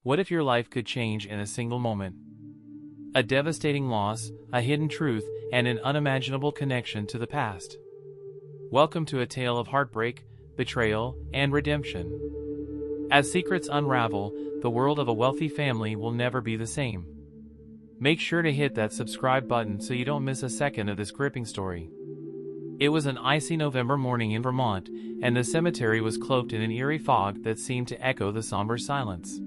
What if your life could change in a single moment? A devastating loss, a hidden truth, and an unimaginable connection to the past. Welcome to a tale of heartbreak, betrayal, and redemption. As secrets unravel, the world of a wealthy family will never be the same. Make sure to hit that subscribe button so you don't miss a second of this gripping story. It was an icy November morning in Vermont, and the cemetery was cloaked in an eerie fog that seemed to echo the somber silence.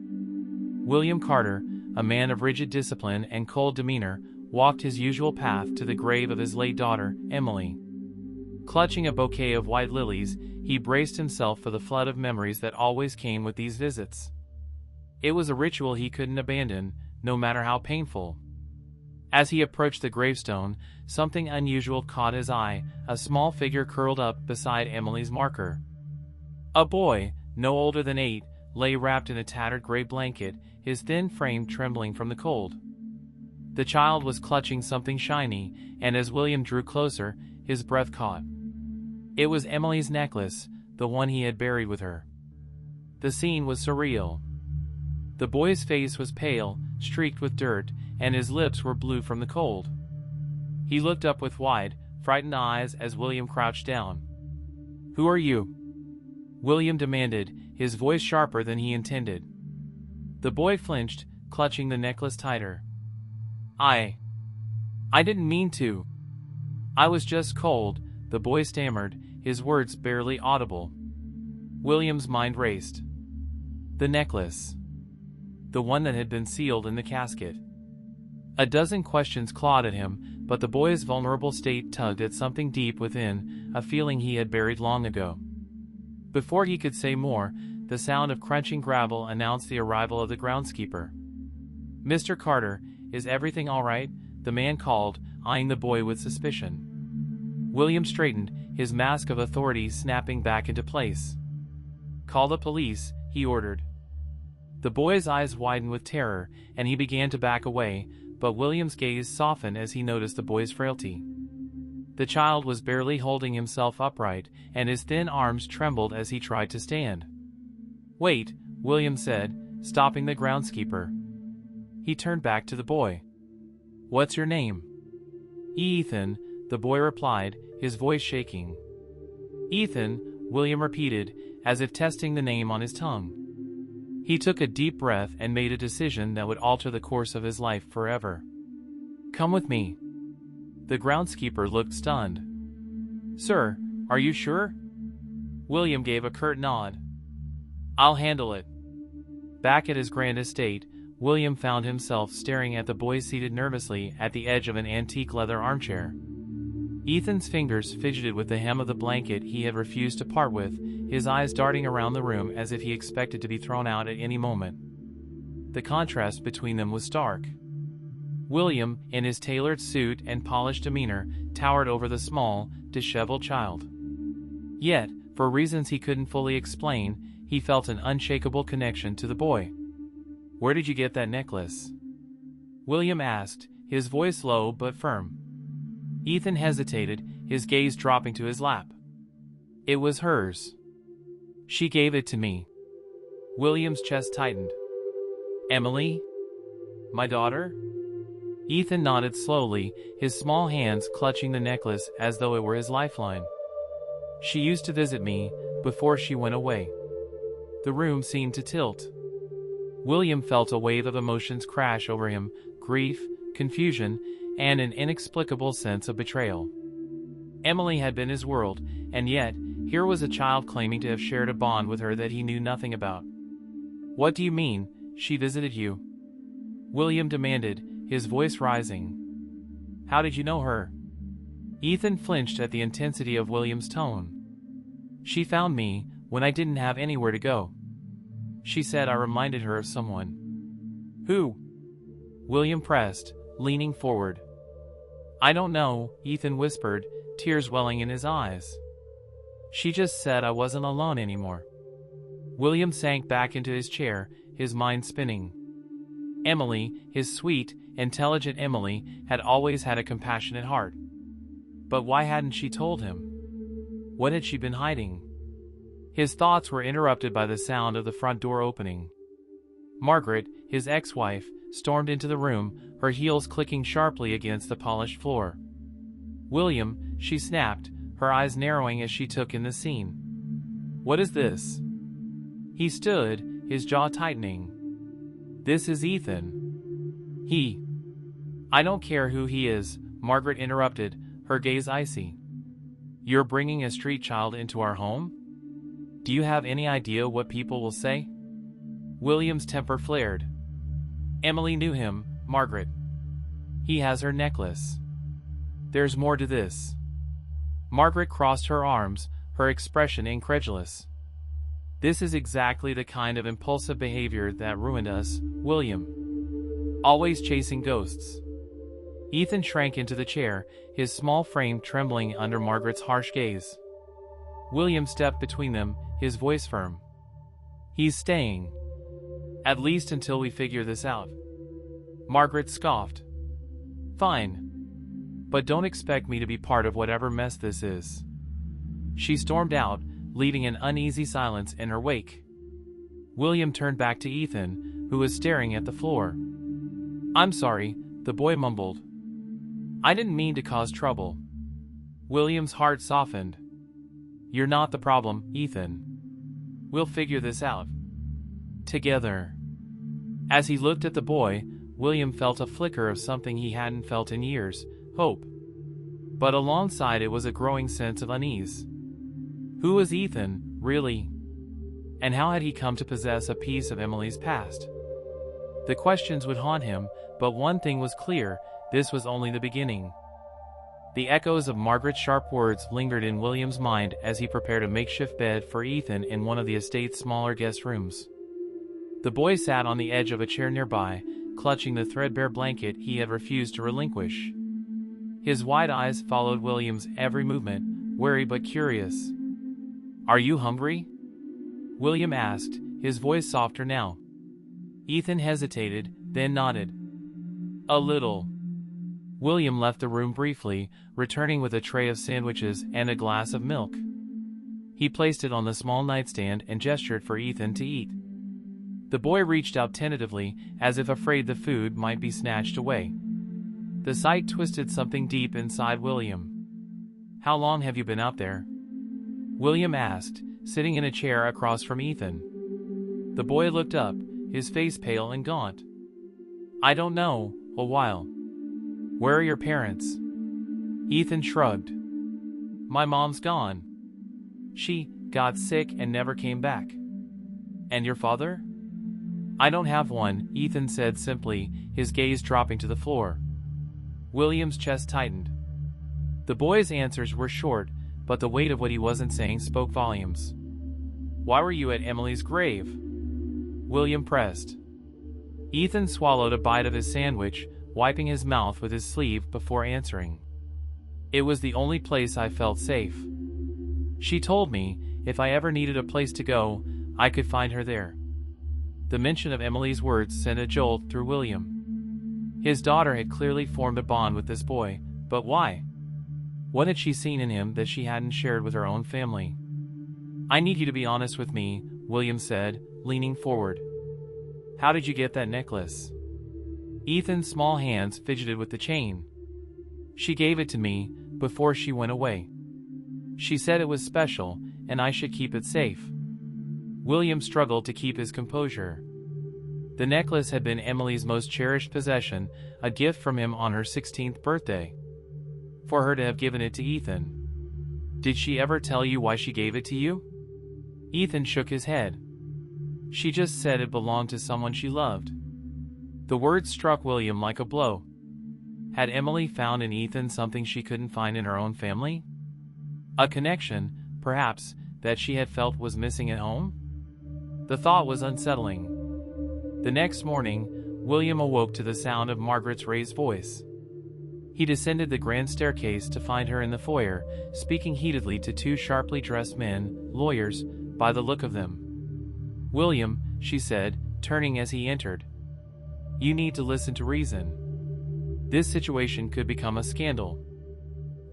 William Carter, a man of rigid discipline and cold demeanor, walked his usual path to the grave of his late daughter, Emily. Clutching a bouquet of white lilies, he braced himself for the flood of memories that always came with these visits. It was a ritual he couldn't abandon, no matter how painful. As he approached the gravestone, something unusual caught his eye, a small figure curled up beside Emily's marker. A boy, no older than 8, lay wrapped in a tattered gray blanket, his thin frame trembling from the cold. The child was clutching something shiny, and as William drew closer, his breath caught. It was Emily's necklace, the one he had buried with her. The scene was surreal. The boy's face was pale, streaked with dirt, and his lips were blue from the cold. He looked up with wide, frightened eyes as William crouched down. "Who are you?" William demanded, his voice sharper than he intended. The boy flinched, clutching the necklace tighter. I didn't mean to. I was just cold," the boy stammered, his words barely audible. William's mind raced. The necklace. The one that had been sealed in the casket. A dozen questions clawed at him, but the boy's vulnerable state tugged at something deep within, a feeling he had buried long ago. Before he could say more, the sound of crunching gravel announced the arrival of the groundskeeper. "Mr. Carter, is everything all right?" the man called, eyeing the boy with suspicion. William straightened, his mask of authority snapping back into place. "Call the police," he ordered. The boy's eyes widened with terror, and he began to back away, but William's gaze softened as he noticed the boy's frailty. The child was barely holding himself upright, and his thin arms trembled as he tried to stand. "Wait," William said, stopping the groundskeeper. He turned back to the boy. "What's your name?" "Ethan," the boy replied, his voice shaking. "Ethan," William repeated, as if testing the name on his tongue. He took a deep breath and made a decision that would alter the course of his life forever. "Come with me." The groundskeeper looked stunned. "Sir, are you sure?" William gave a curt nod. "I'll handle it." Back at his grand estate, William found himself staring at the boy seated nervously at the edge of an antique leather armchair. Ethan's fingers fidgeted with the hem of the blanket he had refused to part with, his eyes darting around the room as if he expected to be thrown out at any moment. The contrast between them was stark. William, in his tailored suit and polished demeanor, towered over the small, disheveled child. Yet, for reasons he couldn't fully explain, he felt an unshakable connection to the boy. "Where did you get that necklace?" William asked, his voice low but firm. Ethan hesitated, his gaze dropping to his lap. "It was hers. She gave it to me." William's chest tightened. "Emily? My daughter?" Ethan nodded slowly, his small hands clutching the necklace as though it were his lifeline. "She used to visit me, before she went away." The room seemed to tilt. William felt a wave of emotions crash over him, grief, confusion, and an inexplicable sense of betrayal. Emily had been his world, and yet, here was a child claiming to have shared a bond with her that he knew nothing about. "What do you mean, she visited you?" William demanded, his voice rising. "How did you know her?" Ethan flinched at the intensity of William's tone. "She found me, when I didn't have anywhere to go. She said I reminded her of someone." "Who?" William pressed, leaning forward. "I don't know," Ethan whispered, tears welling in his eyes. "She just said I wasn't alone anymore." William sank back into his chair, his mind spinning. Emily, his sweet, intelligent Emily, had always had a compassionate heart. But why hadn't she told him? What had she been hiding? His thoughts were interrupted by the sound of the front door opening. Margaret, his ex-wife, stormed into the room, her heels clicking sharply against the polished floor. "William," she snapped, her eyes narrowing as she took in the scene. "What is this?" He stood, his jaw tightening. "This is Ethan. He—" "I don't care who he is," Margaret interrupted, her gaze icy. "You're bringing a street child into our home? Do you have any idea what people will say?" William's temper flared. "Emily knew him, Margaret. He has her necklace. There's more to this." Margaret crossed her arms, her expression incredulous. "This is exactly the kind of impulsive behavior that ruined us, William. Always chasing ghosts." Ethan shrank into the chair, his small frame trembling under Margaret's harsh gaze. William stepped between them, his voice firm. "He's staying. At least until we figure this out." Margaret scoffed. "Fine. But don't expect me to be part of whatever mess this is." She stormed out, leaving an uneasy silence in her wake. William turned back to Ethan, who was staring at the floor. "I'm sorry," the boy mumbled. "I didn't mean to cause trouble." William's heart softened. "You're not the problem, Ethan. We'll figure this out. Together." As he looked at the boy, William felt a flicker of something he hadn't felt in years, hope. But alongside it was a growing sense of unease. Who was Ethan, really? And how had he come to possess a piece of Emily's past? The questions would haunt him, but one thing was clear, this was only the beginning. The echoes of Margaret's sharp words lingered in William's mind as he prepared a makeshift bed for Ethan in one of the estate's smaller guest rooms. The boy sat on the edge of a chair nearby, clutching the threadbare blanket he had refused to relinquish. His wide eyes followed William's every movement, wary but curious. "Are you hungry?" William asked, his voice softer now. Ethan hesitated, then nodded. "A little." William left the room briefly, returning with a tray of sandwiches and a glass of milk. He placed it on the small nightstand and gestured for Ethan to eat. The boy reached out tentatively, as if afraid the food might be snatched away. The sight twisted something deep inside William. "How long have you been out there?" William asked, sitting in a chair across from Ethan. The boy looked up, his face pale and gaunt. "I don't know, a while." "Where are your parents?" Ethan shrugged. "My mom's gone. She got sick and never came back." "And your father?" "I don't have one," Ethan said simply, his gaze dropping to the floor. William's chest tightened. The boy's answers were short, but the weight of what he wasn't saying spoke volumes. "Why were you at Emily's grave?" William pressed. Ethan swallowed a bite of his sandwich, wiping his mouth with his sleeve before answering. "It was the only place I felt safe. She told me, if I ever needed a place to go, I could find her there." The mention of Emily's words sent a jolt through William. His daughter had clearly formed a bond with this boy, but why? What had she seen in him that she hadn't shared with her own family? "I need you to be honest with me," William said, leaning forward. "How did you get that necklace?" Ethan's small hands fidgeted with the chain. "She gave it to me before she went away. She said it was special, and I should keep it safe." William struggled to keep his composure. The necklace had been Emily's most cherished possession, a gift from him on her 16th birthday. For her to have given it to Ethan. "Did she ever tell you why she gave it to you?" Ethan shook his head. "She just said it belonged to someone she loved." The words struck William like a blow. Had Emily found in Ethan something she couldn't find in her own family? A connection, perhaps, that she had felt was missing at home? The thought was unsettling. The next morning, William awoke to the sound of Margaret's raised voice. He descended the grand staircase to find her in the foyer, speaking heatedly to two sharply dressed men, lawyers, by the look of them. "William," she said, turning as he entered. "You need to listen to reason. This situation could become a scandal."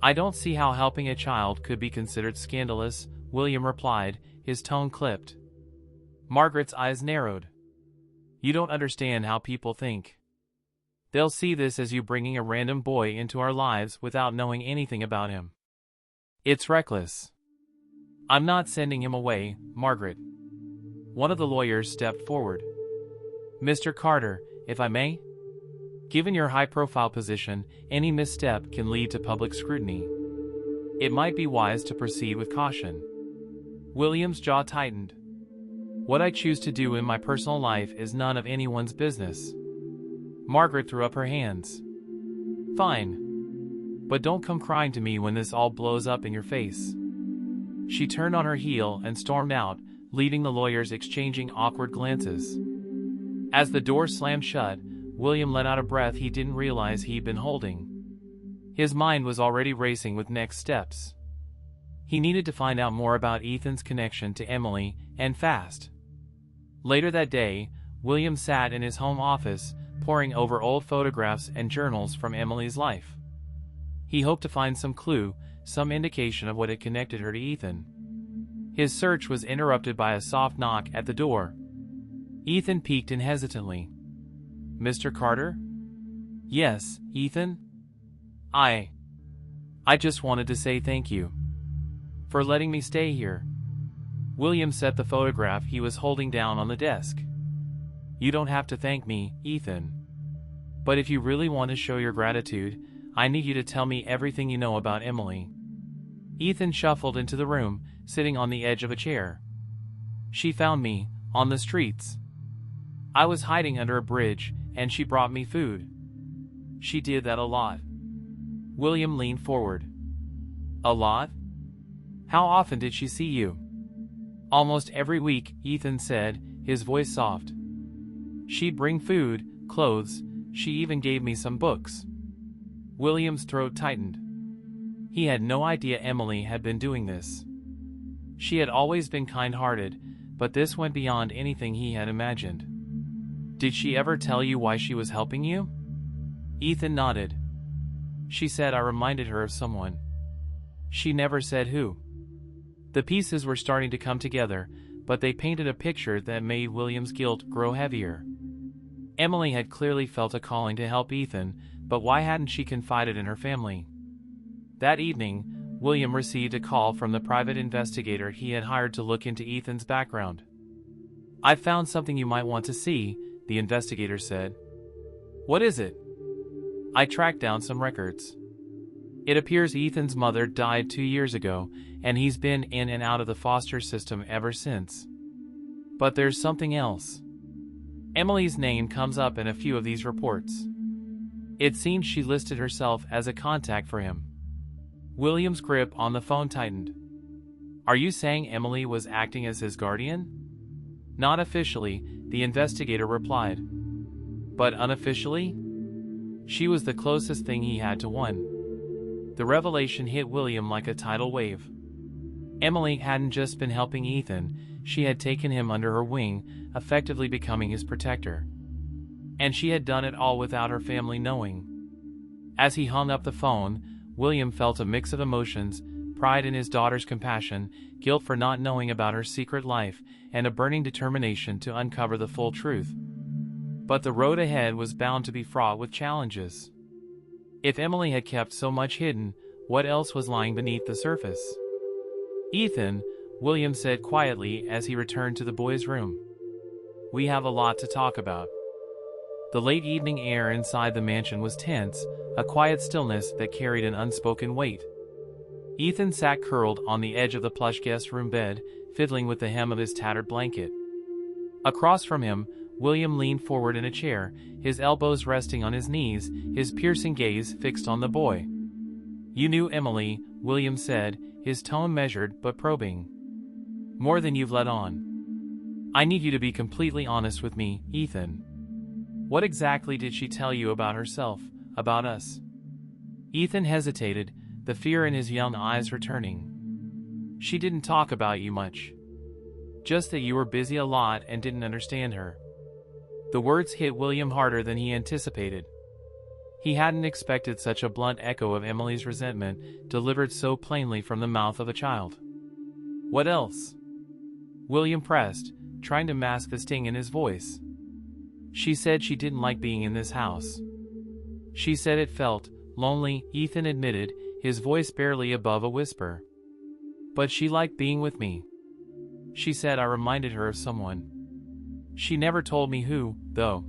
"I don't see how helping a child could be considered scandalous," William replied, his tone clipped. Margaret's eyes narrowed. You don't understand how people think. They'll see this as you bringing a random boy into our lives without knowing anything about him. It's reckless. I'm not sending him away, Margaret. One of the lawyers stepped forward. Mr. Carter, if I may? Given your high-profile position, any misstep can lead to public scrutiny. It might be wise to proceed with caution. William's jaw tightened. What I choose to do in my personal life is none of anyone's business. Margaret threw up her hands. Fine. But don't come crying to me when this all blows up in your face. She turned on her heel and stormed out, leaving the lawyers exchanging awkward glances. As the door slammed shut, William let out a breath he didn't realize he'd been holding. His mind was already racing with next steps. He needed to find out more about Ethan's connection to Emily, and fast. Later that day, William sat in his home office, poring over old photographs and journals from Emily's life. He hoped to find some clue, some indication of what had connected her to Ethan. His search was interrupted by a soft knock at the door. Ethan peeked in hesitantly. Mr. Carter? Yes, Ethan? I just wanted to say thank you for letting me stay here. William set the photograph he was holding down on the desk. You don't have to thank me, Ethan. But if you really want to show your gratitude, I need you to tell me everything you know about Emily. Ethan shuffled into the room, sitting on the edge of a chair. She found me, on the streets. I was hiding under a bridge, and she brought me food. She did that a lot. William leaned forward. A lot? How often did she see you? Almost every week, Ethan said, his voice soft. She'd bring food, clothes, she even gave me some books. William's throat tightened. He had no idea Emily had been doing this. She had always been kind-hearted, but this went beyond anything he had imagined. Did she ever tell you why she was helping you? Ethan nodded. She said I reminded her of someone. She never said who. The pieces were starting to come together, but they painted a picture that made William's guilt grow heavier. Emily had clearly felt a calling to help Ethan, but why hadn't she confided in her family? That evening, William received a call from the private investigator he had hired to look into Ethan's background. I've found something you might want to see, the investigator said. What is it? I tracked down some records. It appears Ethan's mother died 2 years ago, and he's been in and out of the foster system ever since. But there's something else. Emily's name comes up in a few of these reports. It seems she listed herself as a contact for him. William's grip on the phone tightened. Are you saying Emily was acting as his guardian? Not officially, the investigator replied. But unofficially? She was the closest thing he had to one. The revelation hit William like a tidal wave. Emily hadn't just been helping Ethan, she had taken him under her wing, effectively becoming his protector. And she had done it all without her family knowing. As he hung up the phone, William felt a mix of emotions, pride in his daughter's compassion, guilt for not knowing about her secret life, and a burning determination to uncover the full truth. But the road ahead was bound to be fraught with challenges. If Emily had kept so much hidden, what else was lying beneath the surface? Ethan, William said quietly as he returned to the boys' room. We have a lot to talk about. The late evening air inside the mansion was tense, a quiet stillness that carried an unspoken weight. Ethan sat curled on the edge of the plush guest room bed, fiddling with the hem of his tattered blanket. Across from him, William leaned forward in a chair, his elbows resting on his knees, his piercing gaze fixed on the boy. You knew Emily, William said, his tone measured but probing. More than you've let on. I need you to be completely honest with me, Ethan. What exactly did she tell you about herself, about us? Ethan hesitated, the fear in his young eyes returning. She didn't talk about you much. Just that you were busy a lot and didn't understand her. The words hit William harder than he anticipated. He hadn't expected such a blunt echo of Emily's resentment, delivered so plainly from the mouth of a child. What else? William pressed, trying to mask the sting in his voice. She said she didn't like being in this house. She said it felt lonely, Ethan admitted, his voice barely above a whisper. But she liked being with me. She said I reminded her of someone. She never told me who, though.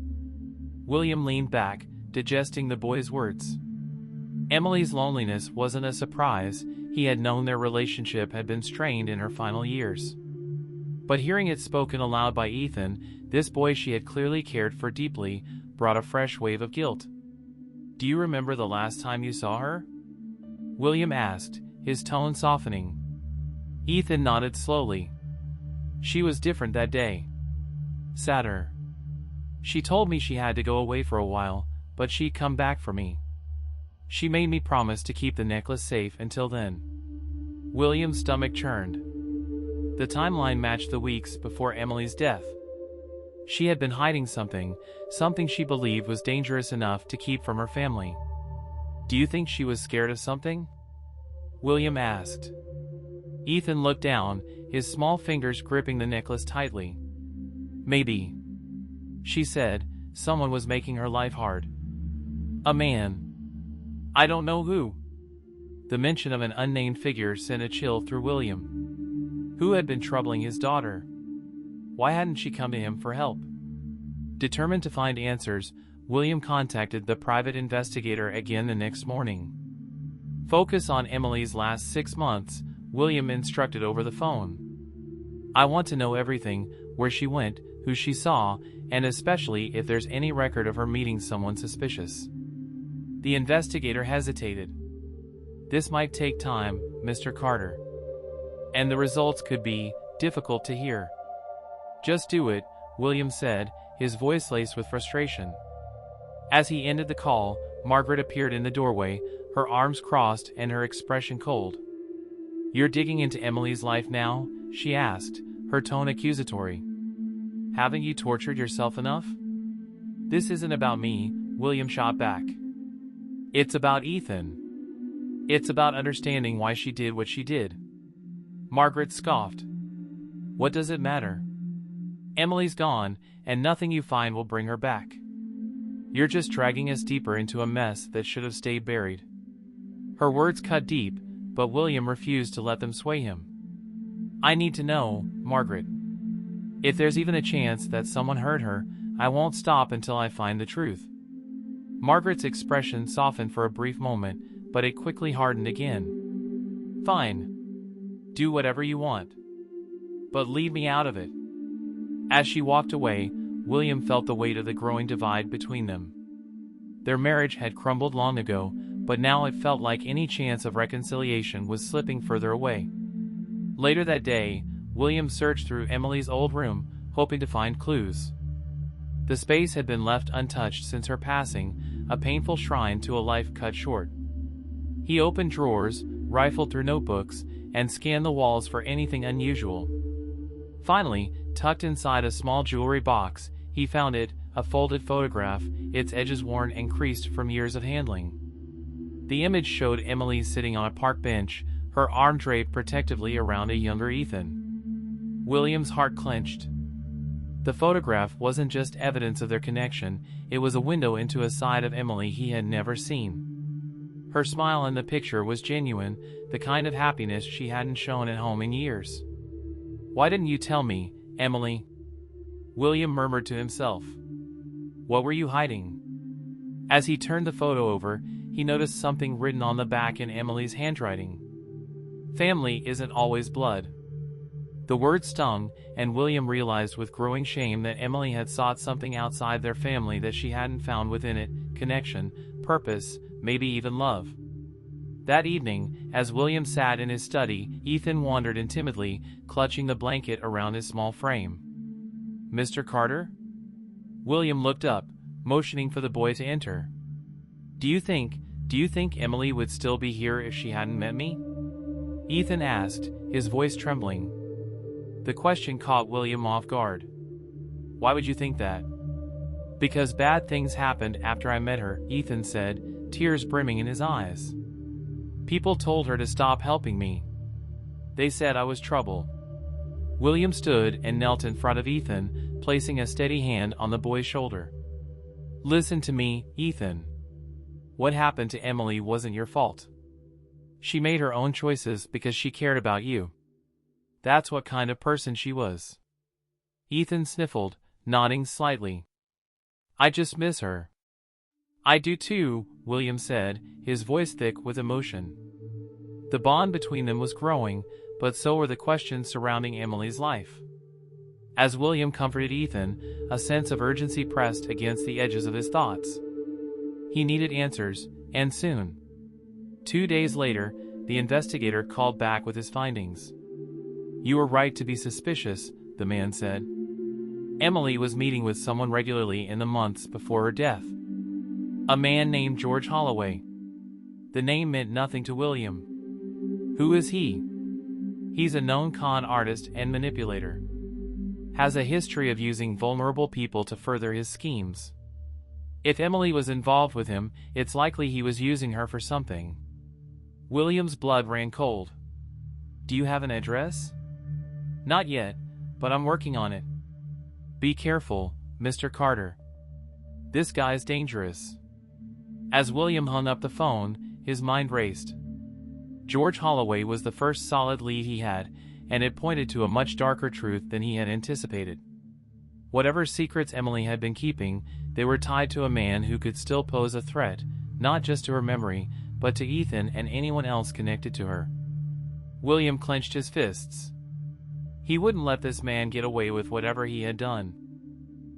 William leaned back, digesting the boy's words. Emily's loneliness wasn't a surprise. He had known their relationship had been strained in her final years. But hearing it spoken aloud by Ethan, this boy she had clearly cared for deeply, brought a fresh wave of guilt. "Do you remember the last time you saw her?" William asked, his tone softening. Ethan nodded slowly. "She was different that day. Sadder. She told me she had to go away for a while, but she'd come back for me. She made me promise to keep the necklace safe until then." William's stomach churned. The timeline matched the weeks before Emily's death. She had been hiding something she believed was dangerous enough to keep from her family. "Do you think she was scared of something?" William asked. Ethan looked down, his small fingers gripping the necklace tightly. "Maybe," she said, "someone was making her life hard. A man. I don't know who." The mention of an unnamed figure sent a chill through William. Who had been troubling his daughter? Why hadn't she come to him for help? Determined to find answers, William contacted the private investigator again the next morning. "Focus on Emily's last 6 months," William instructed over the phone. "I want to know everything, where she went, who she saw, and especially if there's any record of her meeting someone suspicious." The investigator hesitated. "This might take time, Mr. Carter. And the results could be difficult to hear." "Just do it," William said, his voice laced with frustration. As he ended the call, Margaret appeared in the doorway, her arms crossed and her expression cold. "You're digging into Emily's life now?" she asked, her tone accusatory. "Haven't you tortured yourself enough?" "This isn't about me," William shot back. "It's about Ethan. It's about understanding why she did what she did." Margaret scoffed. "What does it matter? Emily's gone, and nothing you find will bring her back. You're just dragging us deeper into a mess that should have stayed buried." Her words cut deep, but William refused to let them sway him. "I need to know, Margaret. If there's even a chance that someone hurt her, I won't stop until I find the truth." Margaret's expression softened for a brief moment, but it quickly hardened again. "Fine. Do whatever you want. But leave me out of it." As she walked away, William felt the weight of the growing divide between them. Their marriage had crumbled long ago, but now it felt like any chance of reconciliation was slipping further away. Later that day, William searched through Emily's old room, hoping to find clues. The space had been left untouched since her passing, a painful shrine to a life cut short. He opened drawers, rifled through notebooks, and scanned the walls for anything unusual. Finally, tucked inside a small jewelry box, he found it, a folded photograph, its edges worn and creased from years of handling. The image showed Emily sitting on a park bench, her arm draped protectively around a younger Ethan. William's heart clenched. The photograph wasn't just evidence of their connection, it was a window into a side of Emily he had never seen. Her smile in the picture was genuine, the kind of happiness she hadn't shown at home in years. "Why didn't you tell me, Emily?" William murmured to himself. "What were you hiding?" As he turned the photo over, he noticed something written on the back in Emily's handwriting. "Family isn't always blood." The word stung, and William realized with growing shame that Emily had sought something outside their family that she hadn't found within it: connection, purpose, maybe even love. That evening, as William sat in his study, Ethan wandered in timidly, clutching the blanket around his small frame. "Mr. Carter?" William looked up, motioning for the boy to enter. Do you think Emily would still be here if she hadn't met me?" Ethan asked, his voice trembling. The question caught William off guard. "Why would you think that?" "Because bad things happened after I met her," Ethan said, tears brimming in his eyes. "People told her to stop helping me. They said I was trouble." William stood and knelt in front of Ethan, placing a steady hand on the boy's shoulder. Listen to me, Ethan. What happened to Emily wasn't your fault. She made her own choices because she cared about you. That's what kind of person she was. Ethan sniffled, nodding slightly. I just miss her. I do too, William said, his voice thick with emotion. The bond between them was growing, but so were the questions surrounding Emily's life. As William comforted Ethan, a sense of urgency pressed against the edges of his thoughts. He needed answers, and soon. 2 days later, the investigator called back with his findings. You were right to be suspicious, the man said. Emily was meeting with someone regularly in the months before her death. A man named George Holloway. The name meant nothing to William. Who is he? He's a known con artist and manipulator. Has a history of using vulnerable people to further his schemes. If Emily was involved with him, it's likely he was using her for something. William's blood ran cold. Do you have an address? Not yet, but I'm working on it. Be careful, Mr. Carter. This guy's dangerous. As William hung up the phone, his mind raced. George Holloway was the first solid lead he had, and it pointed to a much darker truth than he had anticipated. Whatever secrets Emily had been keeping, they were tied to a man who could still pose a threat, not just to her memory, but to Ethan and anyone else connected to her. William clenched his fists. He wouldn't let this man get away with whatever he had done.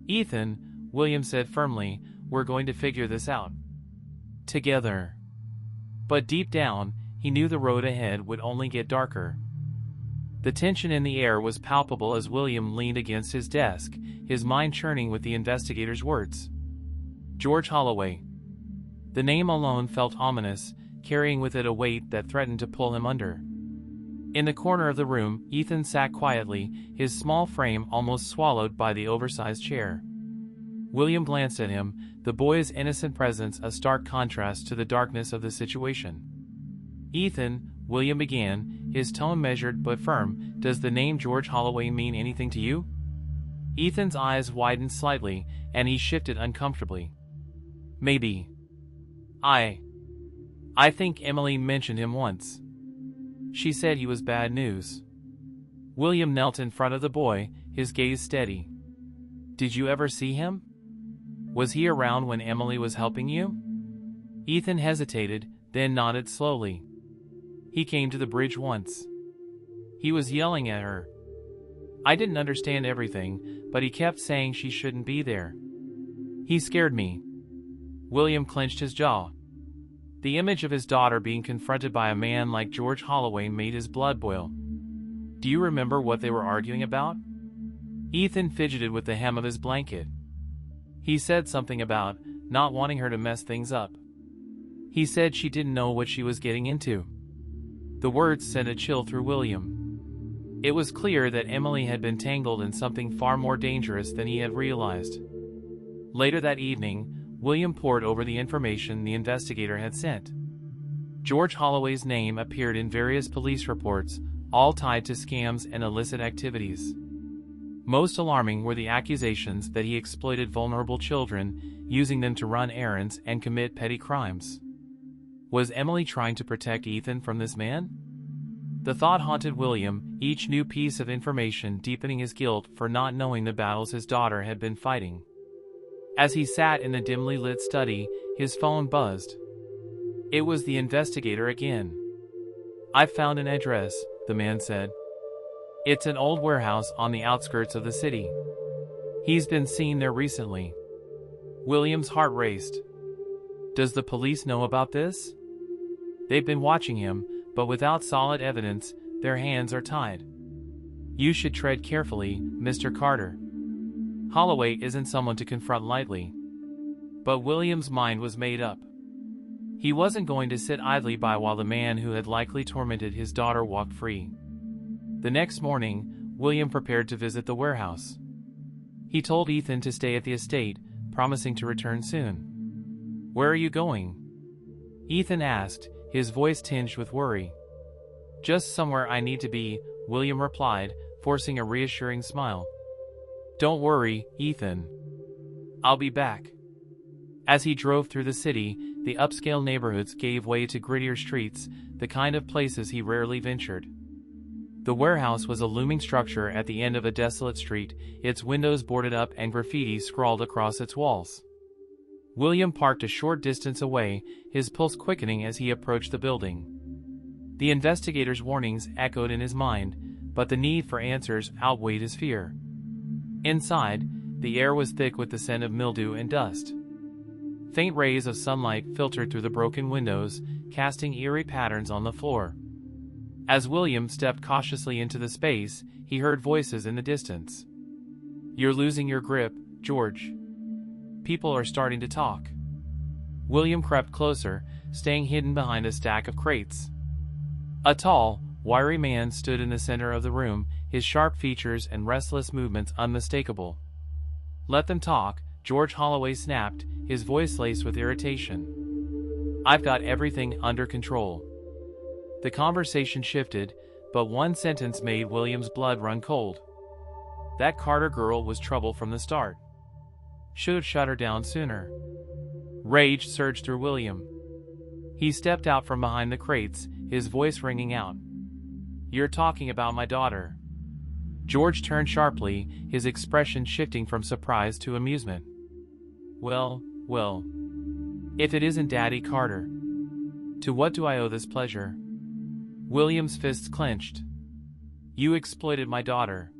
Ethan, William said firmly, we're going to figure this out. Together. But deep down, he knew the road ahead would only get darker. The tension in the air was palpable as William leaned against his desk, his mind churning with the investigator's words. George Holloway. The name alone felt ominous, carrying with it a weight that threatened to pull him under. In the corner of the room, Ethan sat quietly, his small frame almost swallowed by the oversized chair. William glanced at him, the boy's innocent presence a stark contrast to the darkness of the situation. Ethan, William began, his tone measured but firm, does the name George Holloway mean anything to you? Ethan's eyes widened slightly, and he shifted uncomfortably. Maybe. I think Emily mentioned him once. She said he was bad news. William knelt in front of the boy, his gaze steady. Did you ever see him? Was he around when Emily was helping you? Ethan hesitated, then nodded slowly. He came to the bridge once. He was yelling at her. I didn't understand everything, but he kept saying she shouldn't be there. He scared me. William clenched his jaw. The image of his daughter being confronted by a man like George Holloway made his blood boil. Do you remember what they were arguing about? Ethan fidgeted with the hem of his blanket. He said something about not wanting her to mess things up. He said she didn't know what she was getting into. The words sent a chill through William. It was clear that Emily had been tangled in something far more dangerous than he had realized. Later that evening, William pored over the information the investigator had sent. George Holloway's name appeared in various police reports, all tied to scams and illicit activities. Most alarming were the accusations that he exploited vulnerable children, using them to run errands and commit petty crimes. Was Emily trying to protect Ethan from this man? The thought haunted William, each new piece of information deepening his guilt for not knowing the battles his daughter had been fighting. As he sat in the dimly lit study, his phone buzzed. It was the investigator again. I've found an address, the man said. It's an old warehouse on the outskirts of the city. He's been seen there recently. William's heart raced. Does the police know about this? They've been watching him, but without solid evidence, their hands are tied. You should tread carefully, Mr. Carter. Holloway isn't someone to confront lightly. But William's mind was made up. He wasn't going to sit idly by while the man who had likely tormented his daughter walked free. The next morning, William prepared to visit the warehouse. He told Ethan to stay at the estate, promising to return soon. Where are you going? Ethan asked, his voice tinged with worry. Just somewhere I need to be, William replied, forcing a reassuring smile. Don't worry, Ethan. I'll be back. As he drove through the city, the upscale neighborhoods gave way to grittier streets, the kind of places he rarely ventured. The warehouse was a looming structure at the end of a desolate street, its windows boarded up and graffiti scrawled across its walls. William parked a short distance away, his pulse quickening as he approached the building. The investigator's warnings echoed in his mind, but the need for answers outweighed his fear. Inside, the air was thick with the scent of mildew and dust. Faint rays of sunlight filtered through the broken windows, casting eerie patterns on the floor. As William stepped cautiously into the space, he heard voices in the distance. "You're losing your grip, George. People are starting to talk." William crept closer, staying hidden behind a stack of crates. A tall, wiry man stood in the center of the room, his sharp features and restless movements unmistakable. "Let them talk," George Holloway snapped, his voice laced with irritation. "I've got everything under control." The conversation shifted, but one sentence made William's blood run cold. That Carter girl was trouble from the start. Should have shut her down sooner. Rage surged through William. He stepped out from behind the crates, his voice ringing out. "You're talking about my daughter." George turned sharply, his expression shifting from surprise to amusement. Well, if it isn't Daddy Carter. To what do I owe this pleasure?" William's fists clenched. "You exploited my daughter.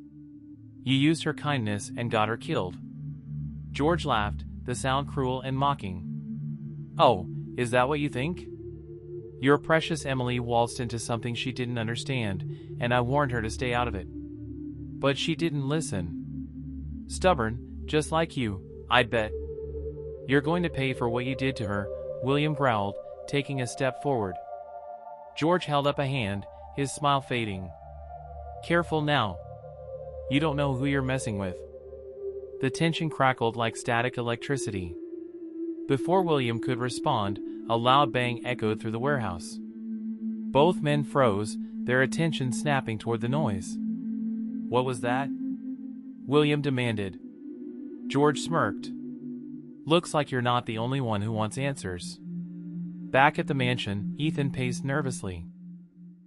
You used her kindness and got her killed." George laughed, the sound cruel and mocking. "Oh, is that what you think? Your precious Emily waltzed into something she didn't understand, and I warned her to stay out of it. But she didn't listen. Stubborn, just like you, I'd bet." "You're going to pay for what you did to her," William growled, taking a step forward. George held up a hand, his smile fading. "Careful now. You don't know who you're messing with." The tension crackled like static electricity. Before William could respond, a loud bang echoed through the warehouse. Both men froze, their attention snapping toward the noise. "What was that?" William demanded. George smirked. "Looks like you're not the only one who wants answers." Back at the mansion, Ethan paced nervously.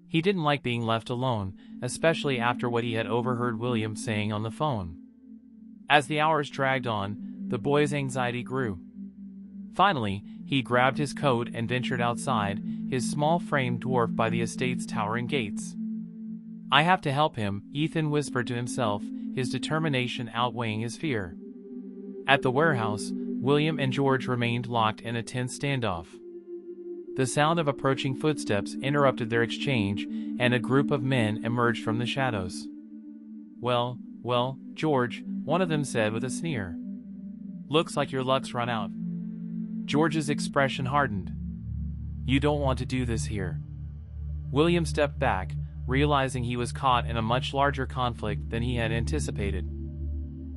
He didn't like being left alone, especially after what he had overheard William saying on the phone. As the hours dragged on, the boy's anxiety grew. Finally, he grabbed his coat and ventured outside, his small frame dwarfed by the estate's towering gates. "I have to help him," Ethan whispered to himself, his determination outweighing his fear. At the warehouse, William and George remained locked in a tense standoff. The sound of approaching footsteps interrupted their exchange, and a group of men emerged from the shadows. Well, George," one of them said with a sneer. "Looks like your luck's run out." George's expression hardened. "You don't want to do this here." William stepped back, realizing he was caught in a much larger conflict than he had anticipated.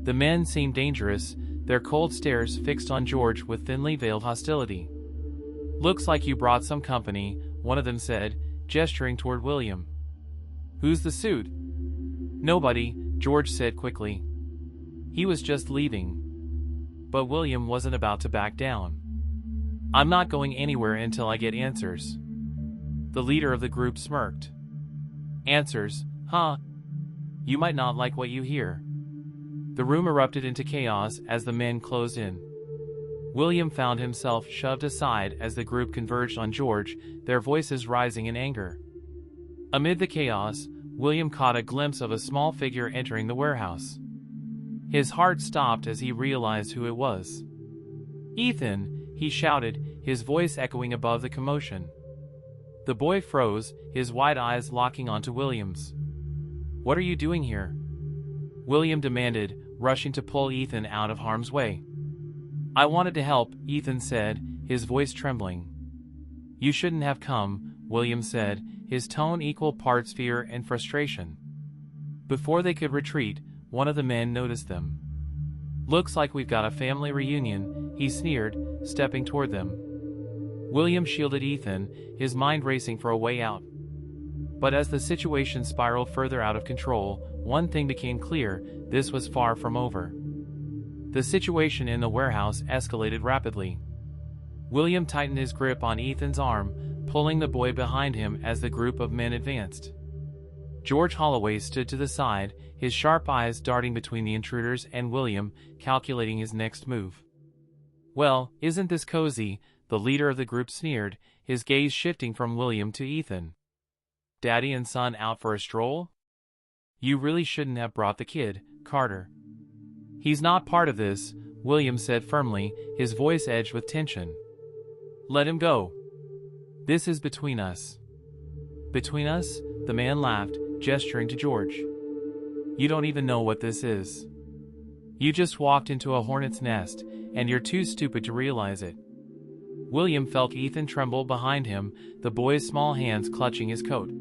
The men seemed dangerous, their cold stares fixed on George with thinly veiled hostility. "Looks like you brought some company," one of them said, gesturing toward William. "Who's the suit?" "Nobody," George said quickly. He was just leaving. But William wasn't about to back down. "I'm not going anywhere until I get answers." The leader of the group smirked. "Answers, huh? You might not like what you hear." The room erupted into chaos as the men closed in. William found himself shoved aside as the group converged on George, their voices rising in anger. Amid the chaos, William caught a glimpse of a small figure entering the warehouse. His heart stopped as he realized who it was. "Ethan!" he shouted, his voice echoing above the commotion. The boy froze, his wide eyes locking onto William's. "What are you doing here?" William demanded, rushing to pull Ethan out of harm's way. "I wanted to help," Ethan said, his voice trembling. "You shouldn't have come," William said, his tone equal parts fear and frustration. Before they could retreat, one of the men noticed them. "Looks like we've got a family reunion," he sneered, stepping toward them. William shielded Ethan, his mind racing for a way out. But as the situation spiraled further out of control, one thing became clear: this was far from over. The situation in the warehouse escalated rapidly. William tightened his grip on Ethan's arm, pulling the boy behind him as the group of men advanced. George Holloway stood to the side, his sharp eyes darting between the intruders and William, calculating his next move. "Well, isn't this cozy?" the leader of the group sneered, his gaze shifting from William to Ethan. "Daddy and son out for a stroll? You really shouldn't have brought the kid, Carter." "He's not part of this," William said firmly, his voice edged with tension. "Let him go. This is between us." "Between us?" the man laughed, gesturing to George. "You don't even know what this is. You just walked into a hornet's nest, and you're too stupid to realize it." William felt Ethan tremble behind him, the boy's small hands clutching his coat.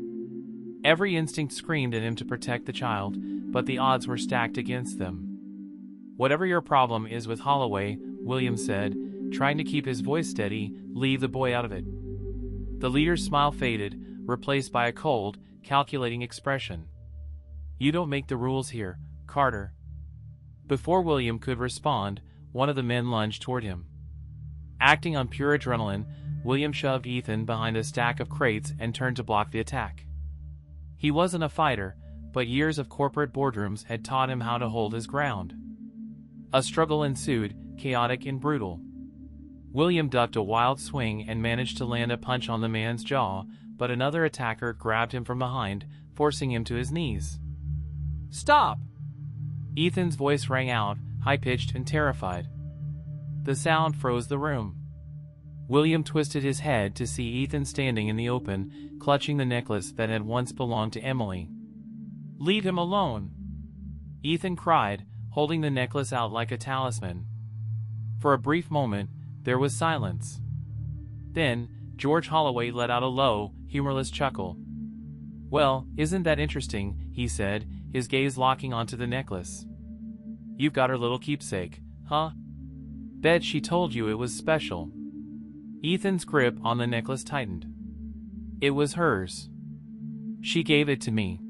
Every instinct screamed at him to protect the child, but the odds were stacked against them. "Whatever your problem is with Holloway," William said, trying to keep his voice steady, "leave the boy out of it." The leader's smile faded, replaced by a cold, calculating expression. "You don't make the rules here, Carter." Before William could respond, one of the men lunged toward him. Acting on pure adrenaline, William shoved Ethan behind a stack of crates and turned to block the attack. He wasn't a fighter, but years of corporate boardrooms had taught him how to hold his ground. A struggle ensued, chaotic and brutal. William ducked a wild swing and managed to land a punch on the man's jaw, but another attacker grabbed him from behind, forcing him to his knees. "Stop!" Ethan's voice rang out, high-pitched and terrified. The sound froze the room. William twisted his head to see Ethan standing in the open, clutching the necklace that had once belonged to Emily. "Leave him alone!" Ethan cried, holding the necklace out like a talisman. For a brief moment, there was silence. Then, George Holloway let out a low, humorless chuckle. "Well, isn't that interesting?" he said, his gaze locking onto the necklace. "You've got her little keepsake, huh? Bet she told you it was special." Ethan's grip on the necklace tightened. "It was hers. She gave it to me."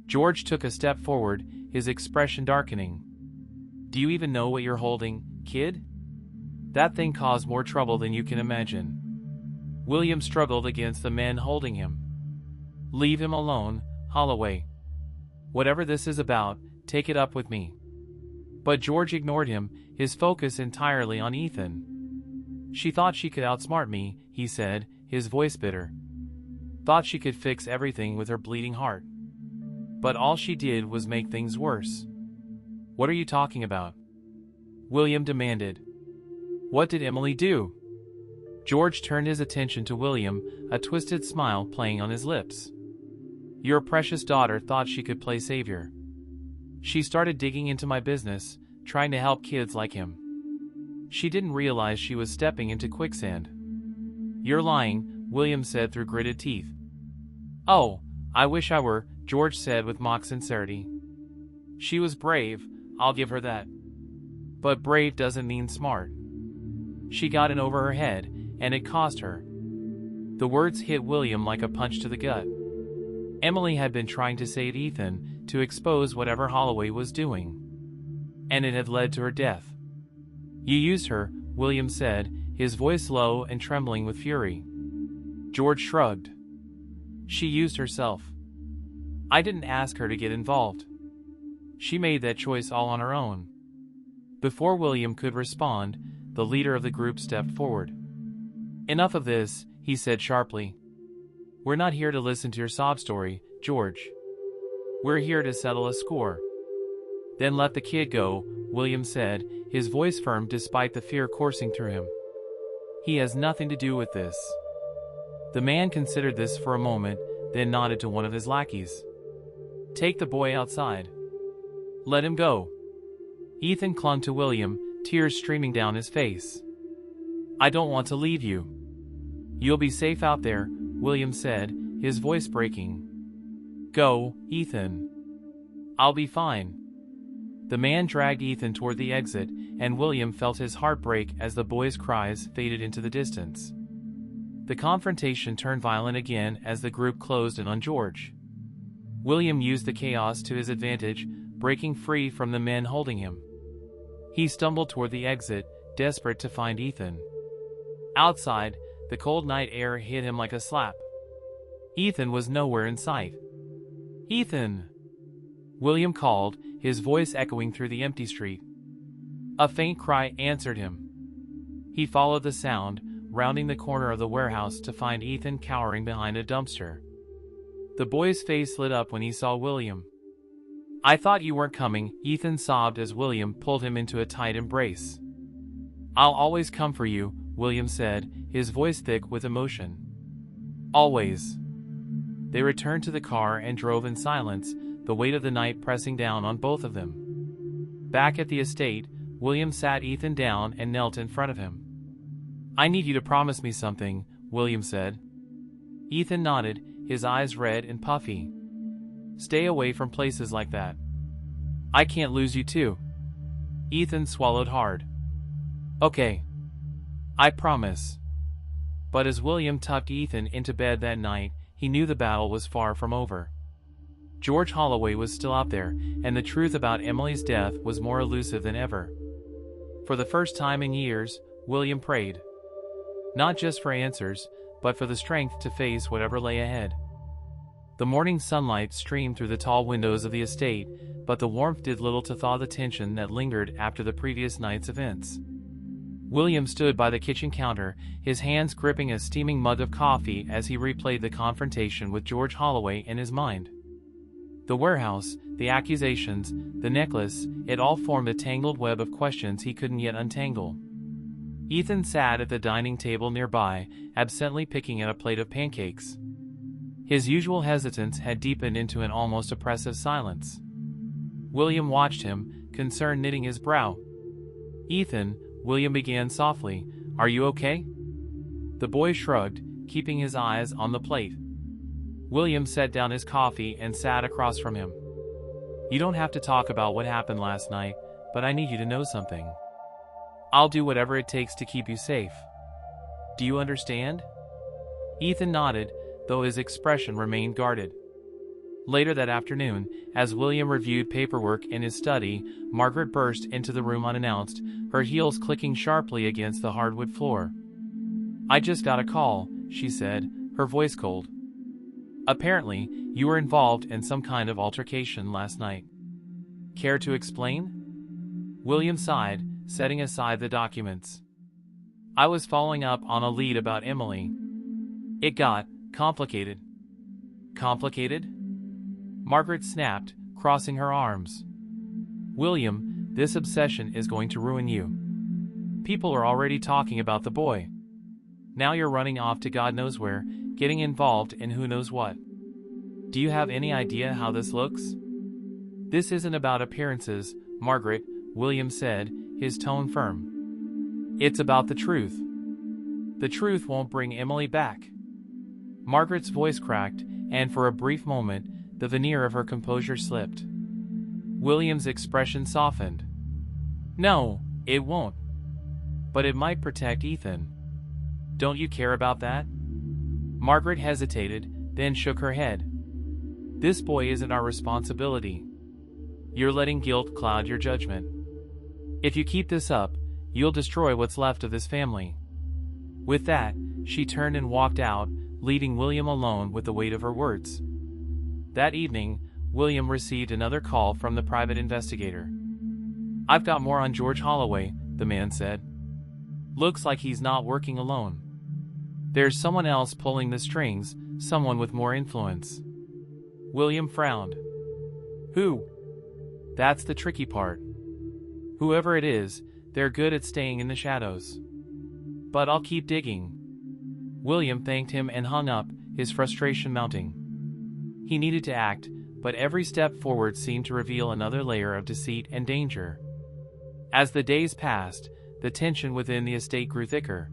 George took a step forward, his expression darkening. "Do you even know what you're holding, kid? That thing caused more trouble than you can imagine." William struggled against the men holding him. "Leave him alone, Holloway. Whatever this is about, take it up with me." But George ignored him, his focus entirely on Ethan. "She thought she could outsmart me," he said, his voice bitter. "Thought she could fix everything with her bleeding heart. But all she did was make things worse." "What are you talking about?" William demanded. "What did Emily do?" George turned his attention to William, a twisted smile playing on his lips. "Your precious daughter thought she could play savior. She started digging into my business, trying to help kids like him. She didn't realize she was stepping into quicksand." "You're lying," William said through gritted teeth. "Oh, I wish I were," George said with mock sincerity. "She was brave, I'll give her that. But brave doesn't mean smart. She got in over her head, and it cost her." The words hit William like a punch to the gut. Emily had been trying to save Ethan, to expose whatever Holloway was doing. And it had led to her death. "You used her," William said, his voice low and trembling with fury. George shrugged. "She used herself. I didn't ask her to get involved. She made that choice all on her own." Before William could respond, the leader of the group stepped forward. "Enough of this," he said sharply. "We're not here to listen to your sob story, George. We're here to settle a score." "Then let the kid go," William said, his voice firm despite the fear coursing through him. "He has nothing to do with this." The man considered this for a moment, then nodded to one of his lackeys. "Take the boy outside. Let him go." Ethan clung to William, tears streaming down his face. "I don't want to leave you." "You'll be safe out there," William said, his voice breaking. "Go, Ethan. I'll be fine." The man dragged Ethan toward the exit, and William felt his heart break as the boy's cries faded into the distance. The confrontation turned violent again as the group closed in on George. William used the chaos to his advantage, breaking free from the men holding him. He stumbled toward the exit, desperate to find Ethan. Outside, the cold night air hit him like a slap. Ethan was nowhere in sight. "Ethan!" William called, his voice echoing through the empty street. A faint cry answered him. He followed the sound, rounding the corner of the warehouse to find Ethan cowering behind a dumpster. The boy's face lit up when he saw William. "I thought you weren't coming," Ethan sobbed as William pulled him into a tight embrace. "I'll always come for you," William said, his voice thick with emotion. "Always." They returned to the car and drove in silence, the weight of the night pressing down on both of them. Back at the estate, William sat Ethan down and knelt in front of him. "I need you to promise me something," William said. Ethan nodded, his eyes red and puffy. "Stay away from places like that. I can't lose you too." Ethan swallowed hard. "Okay. I promise." But as William tucked Ethan into bed that night, he knew the battle was far from over. George Holloway was still out there, and the truth about Emily's death was more elusive than ever. For the first time in years, William prayed. Not just for answers, but for the strength to face whatever lay ahead. The morning sunlight streamed through the tall windows of the estate, but the warmth did little to thaw the tension that lingered after the previous night's events. William stood by the kitchen counter, his hands gripping a steaming mug of coffee as he replayed the confrontation with George Holloway in his mind. The warehouse, the accusations, the necklace, it all formed a tangled web of questions he couldn't yet untangle. Ethan sat at the dining table nearby, absently picking at a plate of pancakes. His usual hesitance had deepened into an almost oppressive silence. William watched him, concern knitting his brow. "Ethan," William began softly, "are you okay?" The boy shrugged, keeping his eyes on the plate. William set down his coffee and sat across from him. "You don't have to talk about what happened last night, but I need you to know something. I'll do whatever it takes to keep you safe. Do you understand?" Ethan nodded, though his expression remained guarded. Later that afternoon, as William reviewed paperwork in his study, Margaret burst into the room unannounced, her heels clicking sharply against the hardwood floor. "I just got a call," she said, her voice cold. "Apparently, you were involved in some kind of altercation last night. Care to explain?" William sighed, setting aside the documents. "I was following up on a lead about Emily. It got complicated." "Complicated?" Margaret snapped, crossing her arms. "William, this obsession is going to ruin you. People are already talking about the boy. Now you're running off to God knows where, getting involved in who knows what. Do you have any idea how this looks?" "This isn't about appearances, Margaret," William said, his tone firm. "It's about the truth. The truth won't bring Emily back." Margaret's voice cracked, and for a brief moment, the veneer of her composure slipped. William's expression softened. "No, it won't. But it might protect Ethan. Don't you care about that?" Margaret hesitated, then shook her head. "This boy isn't our responsibility. You're letting guilt cloud your judgment. If you keep this up, you'll destroy what's left of this family." With that, she turned and walked out, leaving William alone with the weight of her words. That evening, William received another call from the private investigator. "I've got more on George Holloway," the man said. "Looks like he's not working alone. There's someone else pulling the strings, someone with more influence." William frowned. "Who?" "That's the tricky part. Whoever it is, they're good at staying in the shadows. But I'll keep digging." William thanked him and hung up, his frustration mounting. He needed to act, but every step forward seemed to reveal another layer of deceit and danger. As the days passed, the tension within the estate grew thicker.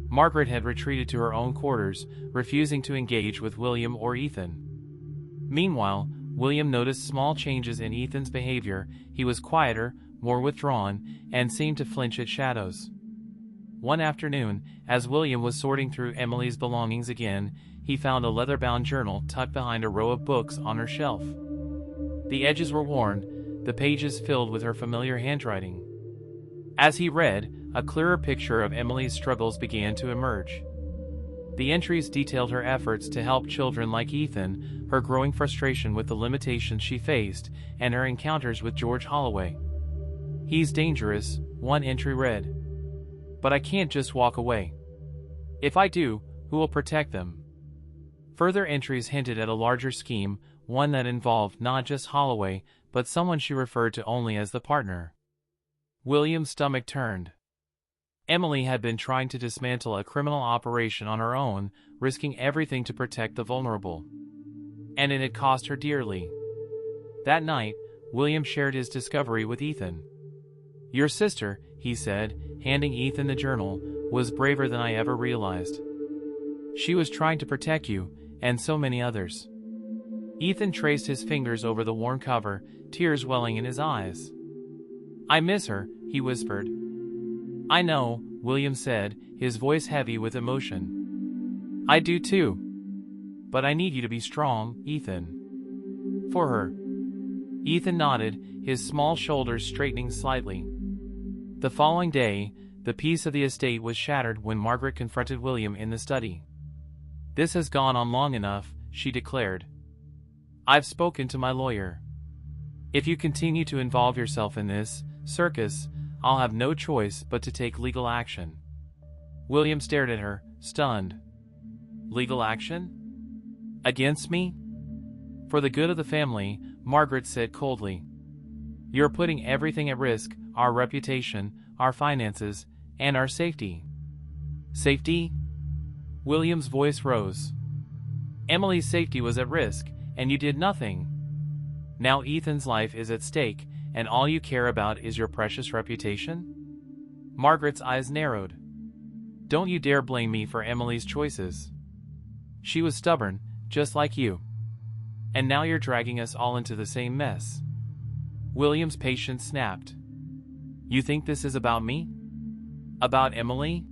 Margaret had retreated to her own quarters, refusing to engage with William or Ethan. Meanwhile, William noticed small changes in Ethan's behavior. He was quieter, more withdrawn, and seemed to flinch at shadows. One afternoon, as William was sorting through Emily's belongings again, he found a leather-bound journal tucked behind a row of books on her shelf. The edges were worn, the pages filled with her familiar handwriting. As he read, a clearer picture of Emily's struggles began to emerge. The entries detailed her efforts to help children like Ethan, her growing frustration with the limitations she faced, and her encounters with George Holloway. "He's dangerous," one entry read. "But I can't just walk away. If I do, who will protect them?" Further entries hinted at a larger scheme, one that involved not just Holloway, but someone she referred to only as the partner. William's stomach turned. Emily had been trying to dismantle a criminal operation on her own, risking everything to protect the vulnerable. And it had cost her dearly. That night, William shared his discovery with Ethan. "Your sister," he said, handing Ethan the journal, "was braver than I ever realized. She was trying to protect you, and so many others." Ethan traced his fingers over the worn cover, tears welling in his eyes. "I miss her," he whispered. "I know," William said, his voice heavy with emotion. "I do too. But I need you to be strong, Ethan. For her." Ethan nodded, his small shoulders straightening slightly. The following day, the peace of the estate was shattered when Margaret confronted William in the study. "This has gone on long enough," she declared. "I've spoken to my lawyer. If you continue to involve yourself in this circus, I'll have no choice but to take legal action." William stared at her, stunned. "Legal action? Against me?" "For the good of the family," Margaret said coldly. "You're putting everything at risk, our reputation, our finances, and our safety." "Safety?" William's voice rose. "Emily's safety was at risk, and you did nothing. Now Ethan's life is at stake, and all you care about is your precious reputation?" Margaret's eyes narrowed. "Don't you dare blame me for Emily's choices. She was stubborn, just like you. And now you're dragging us all into the same mess." William's patience snapped. "You think this is about me? About Emily?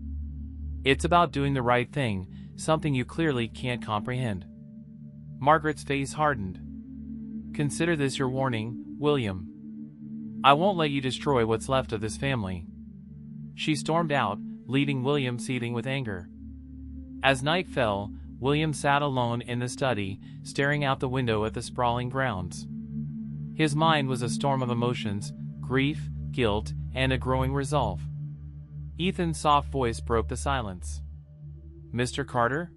It's about doing the right thing, something you clearly can't comprehend." Margaret's face hardened. "Consider this your warning, William. I won't let you destroy what's left of this family." She stormed out, leaving William seething with anger. As night fell, William sat alone in the study, staring out the window at the sprawling grounds. His mind was a storm of emotions, grief, guilt, and a growing resolve. Ethan's soft voice broke the silence. "Mr. Carter?"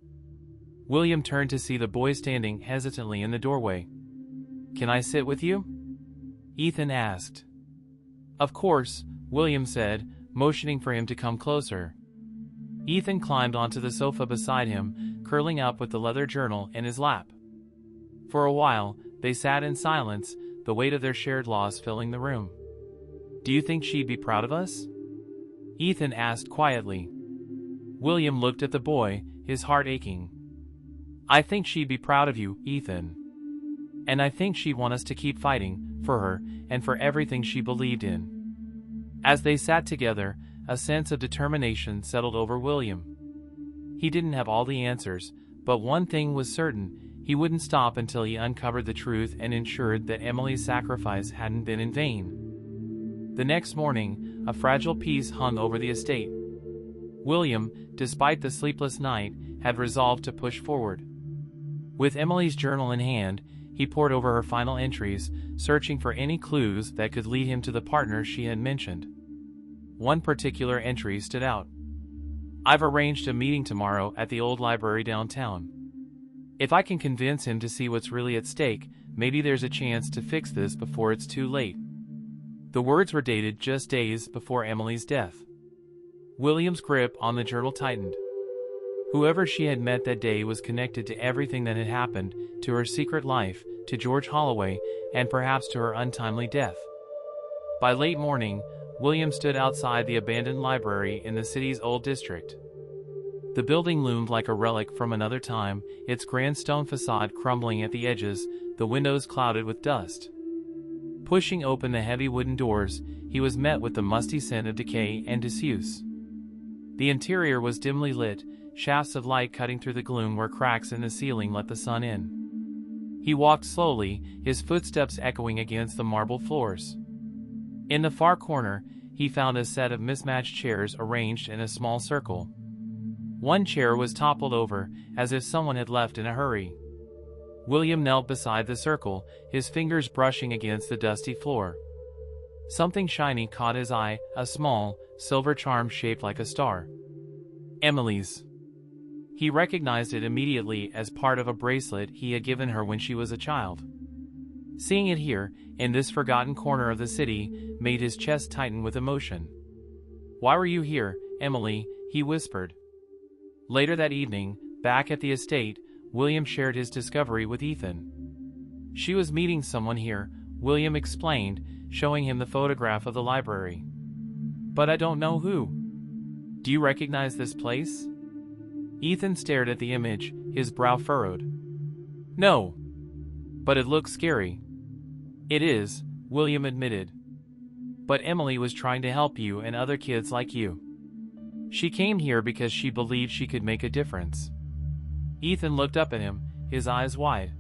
William turned to see the boy standing hesitantly in the doorway. "Can I sit with you?" Ethan asked. "Of course," William said, motioning for him to come closer. Ethan climbed onto the sofa beside him, curling up with the leather journal in his lap. For a while, they sat in silence, the weight of their shared loss filling the room. "Do you think she'd be proud of us?" Ethan asked quietly. William looked at the boy, his heart aching. "I think she'd be proud of you, Ethan. And I think she'd want us to keep fighting, for her, and for everything she believed in." As they sat together, a sense of determination settled over William. He didn't have all the answers, but one thing was certain: he wouldn't stop until he uncovered the truth and ensured that Emily's sacrifice hadn't been in vain. The next morning, a fragile peace hung over the estate. William, despite the sleepless night, had resolved to push forward. With Emily's journal in hand, he pored over her final entries, searching for any clues that could lead him to the partner she had mentioned. One particular entry stood out. "I've arranged a meeting tomorrow at the old library downtown. If I can convince him to see what's really at stake, maybe there's a chance to fix this before it's too late." The words were dated just days before Emily's death. William's grip on the journal tightened. Whoever she had met that day was connected to everything that had happened, to her secret life, to George Holloway, and perhaps to her untimely death. By late morning, William stood outside the abandoned library in the city's old district. The building loomed like a relic from another time, its grand stone facade crumbling at the edges, the windows clouded with dust. Pushing open the heavy wooden doors, he was met with the musty scent of decay and disuse. The interior was dimly lit, shafts of light cutting through the gloom where cracks in the ceiling let the sun in. He walked slowly, his footsteps echoing against the marble floors. In the far corner, he he found a set of mismatched chairs arranged in a small circle. One chair was toppled over, as if someone had left in a hurry. William knelt beside the circle, his fingers brushing against the dusty floor. Something shiny caught his eye, a small, silver charm shaped like a star. Emily's. He recognized it immediately as part of a bracelet he had given her when she was a child. Seeing it here, in this forgotten corner of the city, made his chest tighten with emotion. "Why were you here, Emily?" he whispered. Later that evening, back at the estate, William shared his discovery with Ethan. "She was meeting someone here," William explained, showing him the photograph of the library. "But I don't know who. Do you recognize this place?" Ethan stared at the image, his brow furrowed. "No. But it looks scary." "It is," William admitted. "But Emily was trying to help you and other kids like you. She came here because she believed she could make a difference." Ethan looked up at him, his eyes wide.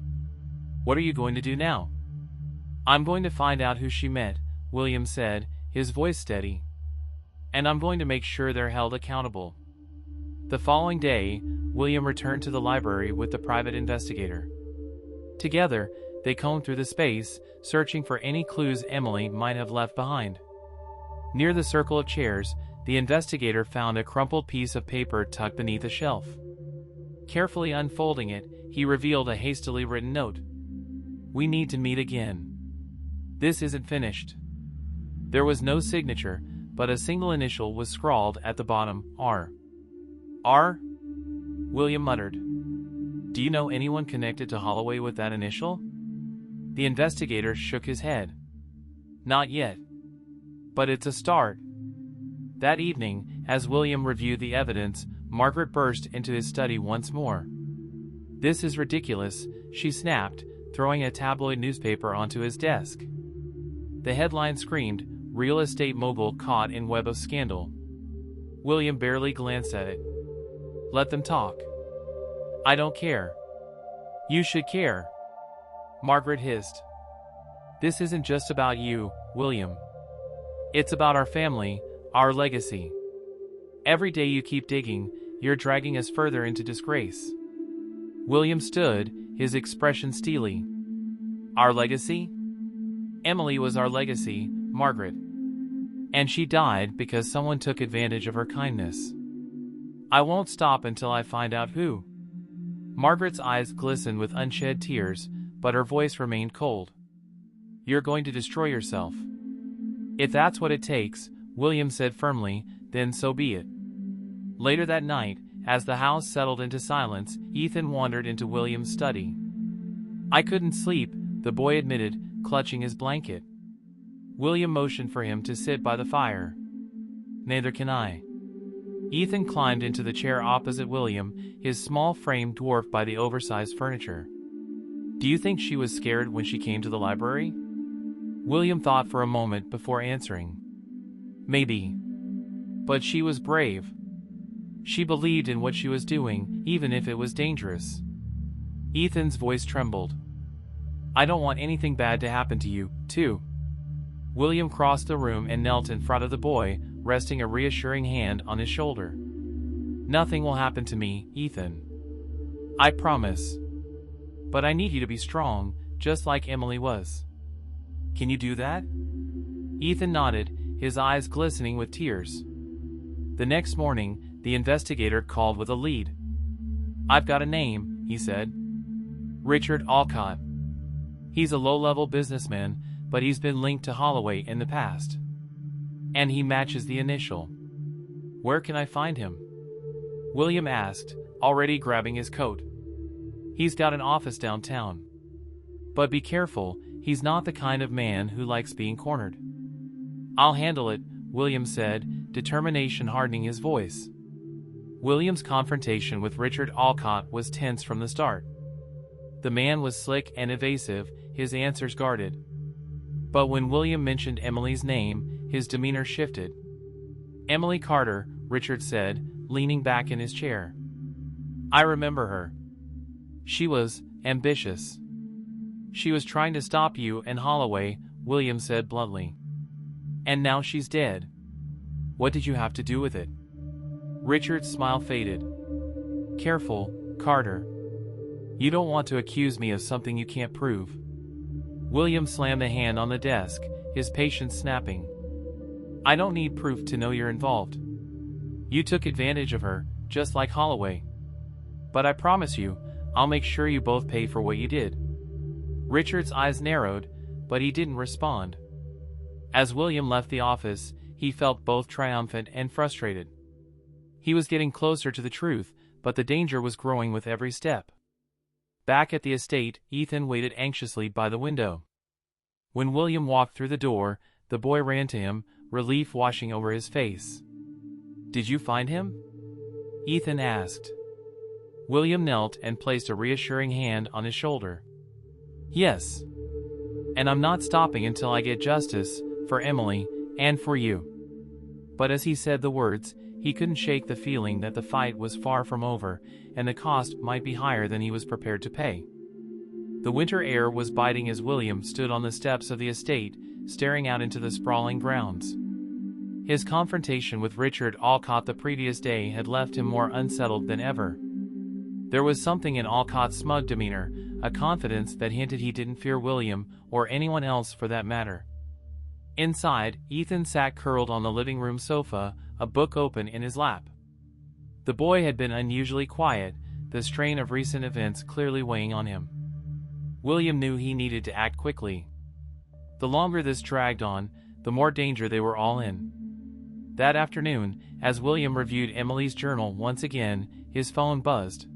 "What are you going to do now?" "I'm going to find out who she met," William said, his voice steady. "And I'm going to make sure they're held accountable." The following day, William returned to the library with the private investigator. Together, they combed through the space, searching for any clues Emily might have left behind. Near the circle of chairs, the investigator found a crumpled piece of paper tucked beneath a shelf. Carefully unfolding it, he revealed a hastily written note. "We need to meet again. This isn't finished." There was no signature, but a single initial was scrawled at the bottom, R. "R?" William muttered. "Do you know anyone connected to Holloway with that initial?" The investigator shook his head. "Not yet. But it's a start." That evening, as William reviewed the evidence, Margaret burst into his study once more. "This is ridiculous," she snapped, throwing a tabloid newspaper onto his desk. The headline screamed, "Real estate mogul caught in web of scandal." William barely glanced at it. "Let them talk." "I don't care." "You should care," Margaret hissed. "This isn't just about you, William. It's about our family, our legacy. Every day you keep digging, you're dragging us further into disgrace." William stood, his expression steely. "Our legacy? Emily was our legacy, Margaret. And she died because someone took advantage of her kindness. I won't stop until I find out who." Margaret's eyes glistened with unshed tears, but her voice remained cold. "You're going to destroy yourself." "If that's what it takes," William said firmly, "then so be it." Later that night, as the house settled into silence, Ethan wandered into William's study. "I couldn't sleep," the boy admitted, clutching his blanket. William motioned for him to sit by the fire. "Neither can I." Ethan climbed into the chair opposite William, his small frame dwarfed by the oversized furniture. "Do you think she was scared when she came to the library?" William thought for a moment before answering. "Maybe. But she was brave. She believed in what she was doing, even if it was dangerous." Ethan's voice trembled. "I don't want anything bad to happen to you, too." William crossed the room and knelt in front of the boy, resting a reassuring hand on his shoulder. "Nothing will happen to me, Ethan. I promise. But I need you to be strong, just like Emily was. Can you do that?" Ethan nodded, his eyes glistening with tears. The next morning, the investigator called with a lead. "I've got a name," he said. "Richard Alcott. He's a low-level businessman, but he's been linked to Holloway in the past. And he matches the initial. Where can I find him?" William asked, already grabbing his coat. "He's got an office downtown. But be careful, he's not the kind of man who likes being cornered." "I'll handle it," William said, determination hardening his voice. William's confrontation with Richard Alcott was tense from the start. The man was slick and evasive, his answers guarded. But when William mentioned Emily's name, his demeanor shifted. "Emily Carter," Richard said, leaning back in his chair. "I remember her. She was ambitious. She was trying to stop you and Holloway," William said bluntly. "And now she's dead." What did you have to do with it? Richard's smile faded. Careful, Carter. You don't want to accuse me of something you can't prove. William slammed a hand on the desk, his patience snapping. I don't need proof to know you're involved. You took advantage of her, just like Holloway. But I promise you, I'll make sure you both pay for what you did. Richard's eyes narrowed, but he didn't respond. As William left the office, he felt both triumphant and frustrated. He was getting closer to the truth, but the danger was growing with every step. Back at the estate, Ethan waited anxiously by the window. When William walked through the door, the boy ran to him, relief washing over his face. Did you find him? Ethan asked. William knelt and placed a reassuring hand on his shoulder. Yes. And I'm not stopping until I get justice, for Emily, and for you. But as he said the words, he couldn't shake the feeling that the fight was far from over, and the cost might be higher than he was prepared to pay. The winter air was biting as William stood on the steps of the estate, staring out into the sprawling grounds. His confrontation with Richard Alcott the previous day had left him more unsettled than ever. There was something in Alcott's smug demeanor, a confidence that hinted he didn't fear William, or anyone else for that matter. Inside, Ethan sat curled on the living room sofa, a book open in his lap. The boy had been unusually quiet, the strain of recent events clearly weighing on him. William knew he needed to act quickly. The longer this dragged on, the more danger they were all in. That afternoon, as William reviewed Emily's journal once again, his phone buzzed.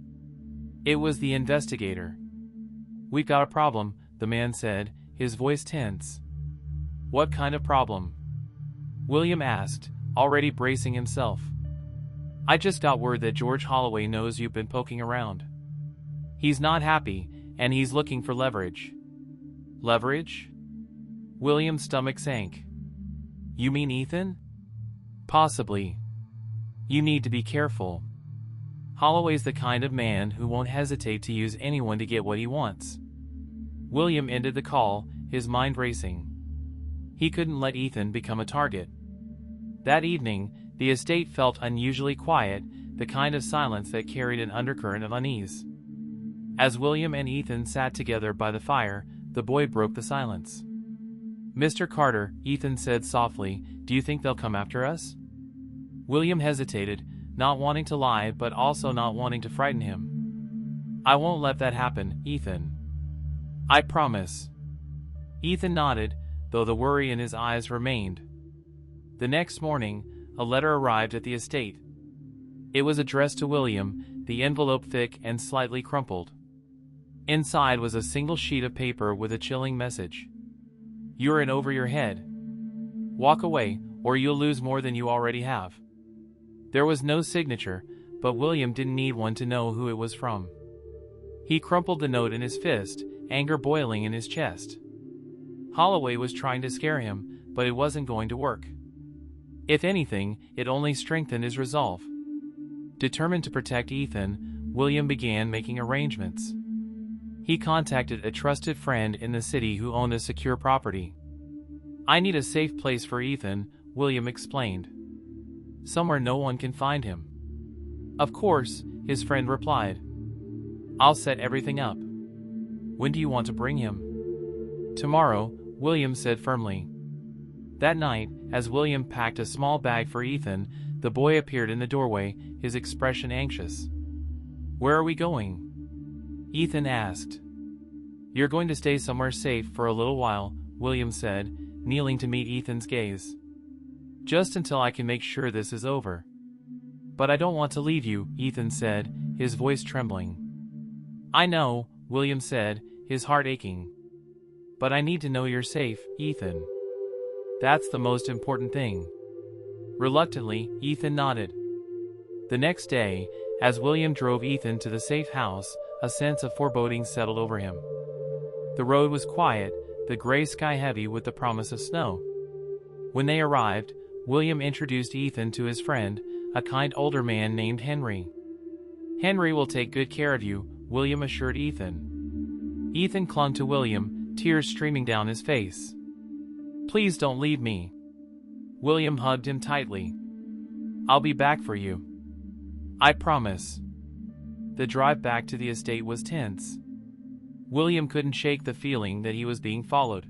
It was the investigator. We've got a problem, the man said, his voice tense. What kind of problem? William asked, already bracing himself. I just got word that George Holloway knows you've been poking around. He's not happy, and he's looking for leverage. Leverage? William's stomach sank. You mean Ethan? Possibly. You need to be careful. Holloway's the kind of man who won't hesitate to use anyone to get what he wants. William ended the call, his mind racing. He couldn't let Ethan become a target. That evening, the estate felt unusually quiet, the kind of silence that carried an undercurrent of unease. As William and Ethan sat together by the fire, the boy broke the silence. Mr. Carter, Ethan said softly, do you think they'll come after us? William hesitated, not wanting to lie but also not wanting to frighten him. I won't let that happen, Ethan. I promise. Ethan nodded, though the worry in his eyes remained. The next morning, a letter arrived at the estate. It was addressed to William, the envelope thick and slightly crumpled. Inside was a single sheet of paper with a chilling message. You're in over your head. Walk away, or you'll lose more than you already have. There was no signature, but William didn't need one to know who it was from. He crumpled the note in his fist, anger boiling in his chest. Holloway was trying to scare him, but it wasn't going to work. If anything, it only strengthened his resolve. Determined to protect Ethan, William began making arrangements. He contacted a trusted friend in the city who owned a secure property. I need a safe place for Ethan, William explained. Somewhere no one can find him. Of course, his friend replied. I'll set everything up. When do you want to bring him? Tomorrow, William said firmly. That night, as William packed a small bag for Ethan, the boy appeared in the doorway, his expression anxious. Where are we going? Ethan asked. You're going to stay somewhere safe for a little while, William said, kneeling to meet Ethan's gaze. Just until I can make sure this is over. But I don't want to leave you, Ethan said, his voice trembling. I know, William said, his heart aching. But I need to know you're safe, Ethan. That's the most important thing. Reluctantly, Ethan nodded. The next day, as William drove Ethan to the safe house, a sense of foreboding settled over him. The road was quiet, the gray sky heavy with the promise of snow. When they arrived, William introduced Ethan to his friend, a kind older man named Henry. Henry will take good care of you, William assured Ethan. Ethan clung to William, tears streaming down his face. Please don't leave me. William hugged him tightly. I'll be back for you. I promise. The drive back to the estate was tense. William couldn't shake the feeling that he was being followed.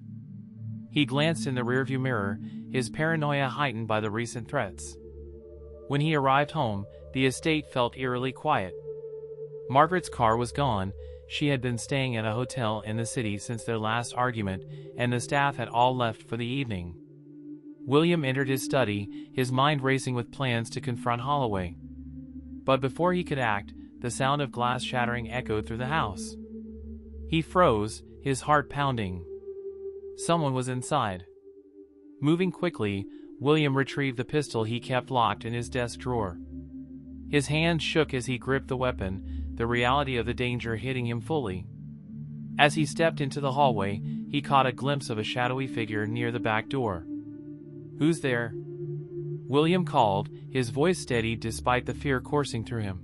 He glanced in the rearview mirror, his paranoia heightened by the recent threats. When he arrived home, the estate felt eerily quiet. Margaret's car was gone. She had been staying at a hotel in the city since their last argument, and the staff had all left for the evening. William entered his study, his mind racing with plans to confront Holloway. But before he could act, the sound of glass shattering echoed through the house. He froze, his heart pounding. Someone was inside. Moving quickly, William retrieved the pistol he kept locked in his desk drawer. His hand shook as he gripped the weapon, the reality of the danger hitting him fully. As he stepped into the hallway, he caught a glimpse of a shadowy figure near the back door. "Who's there?" William called, his voice steady despite the fear coursing through him.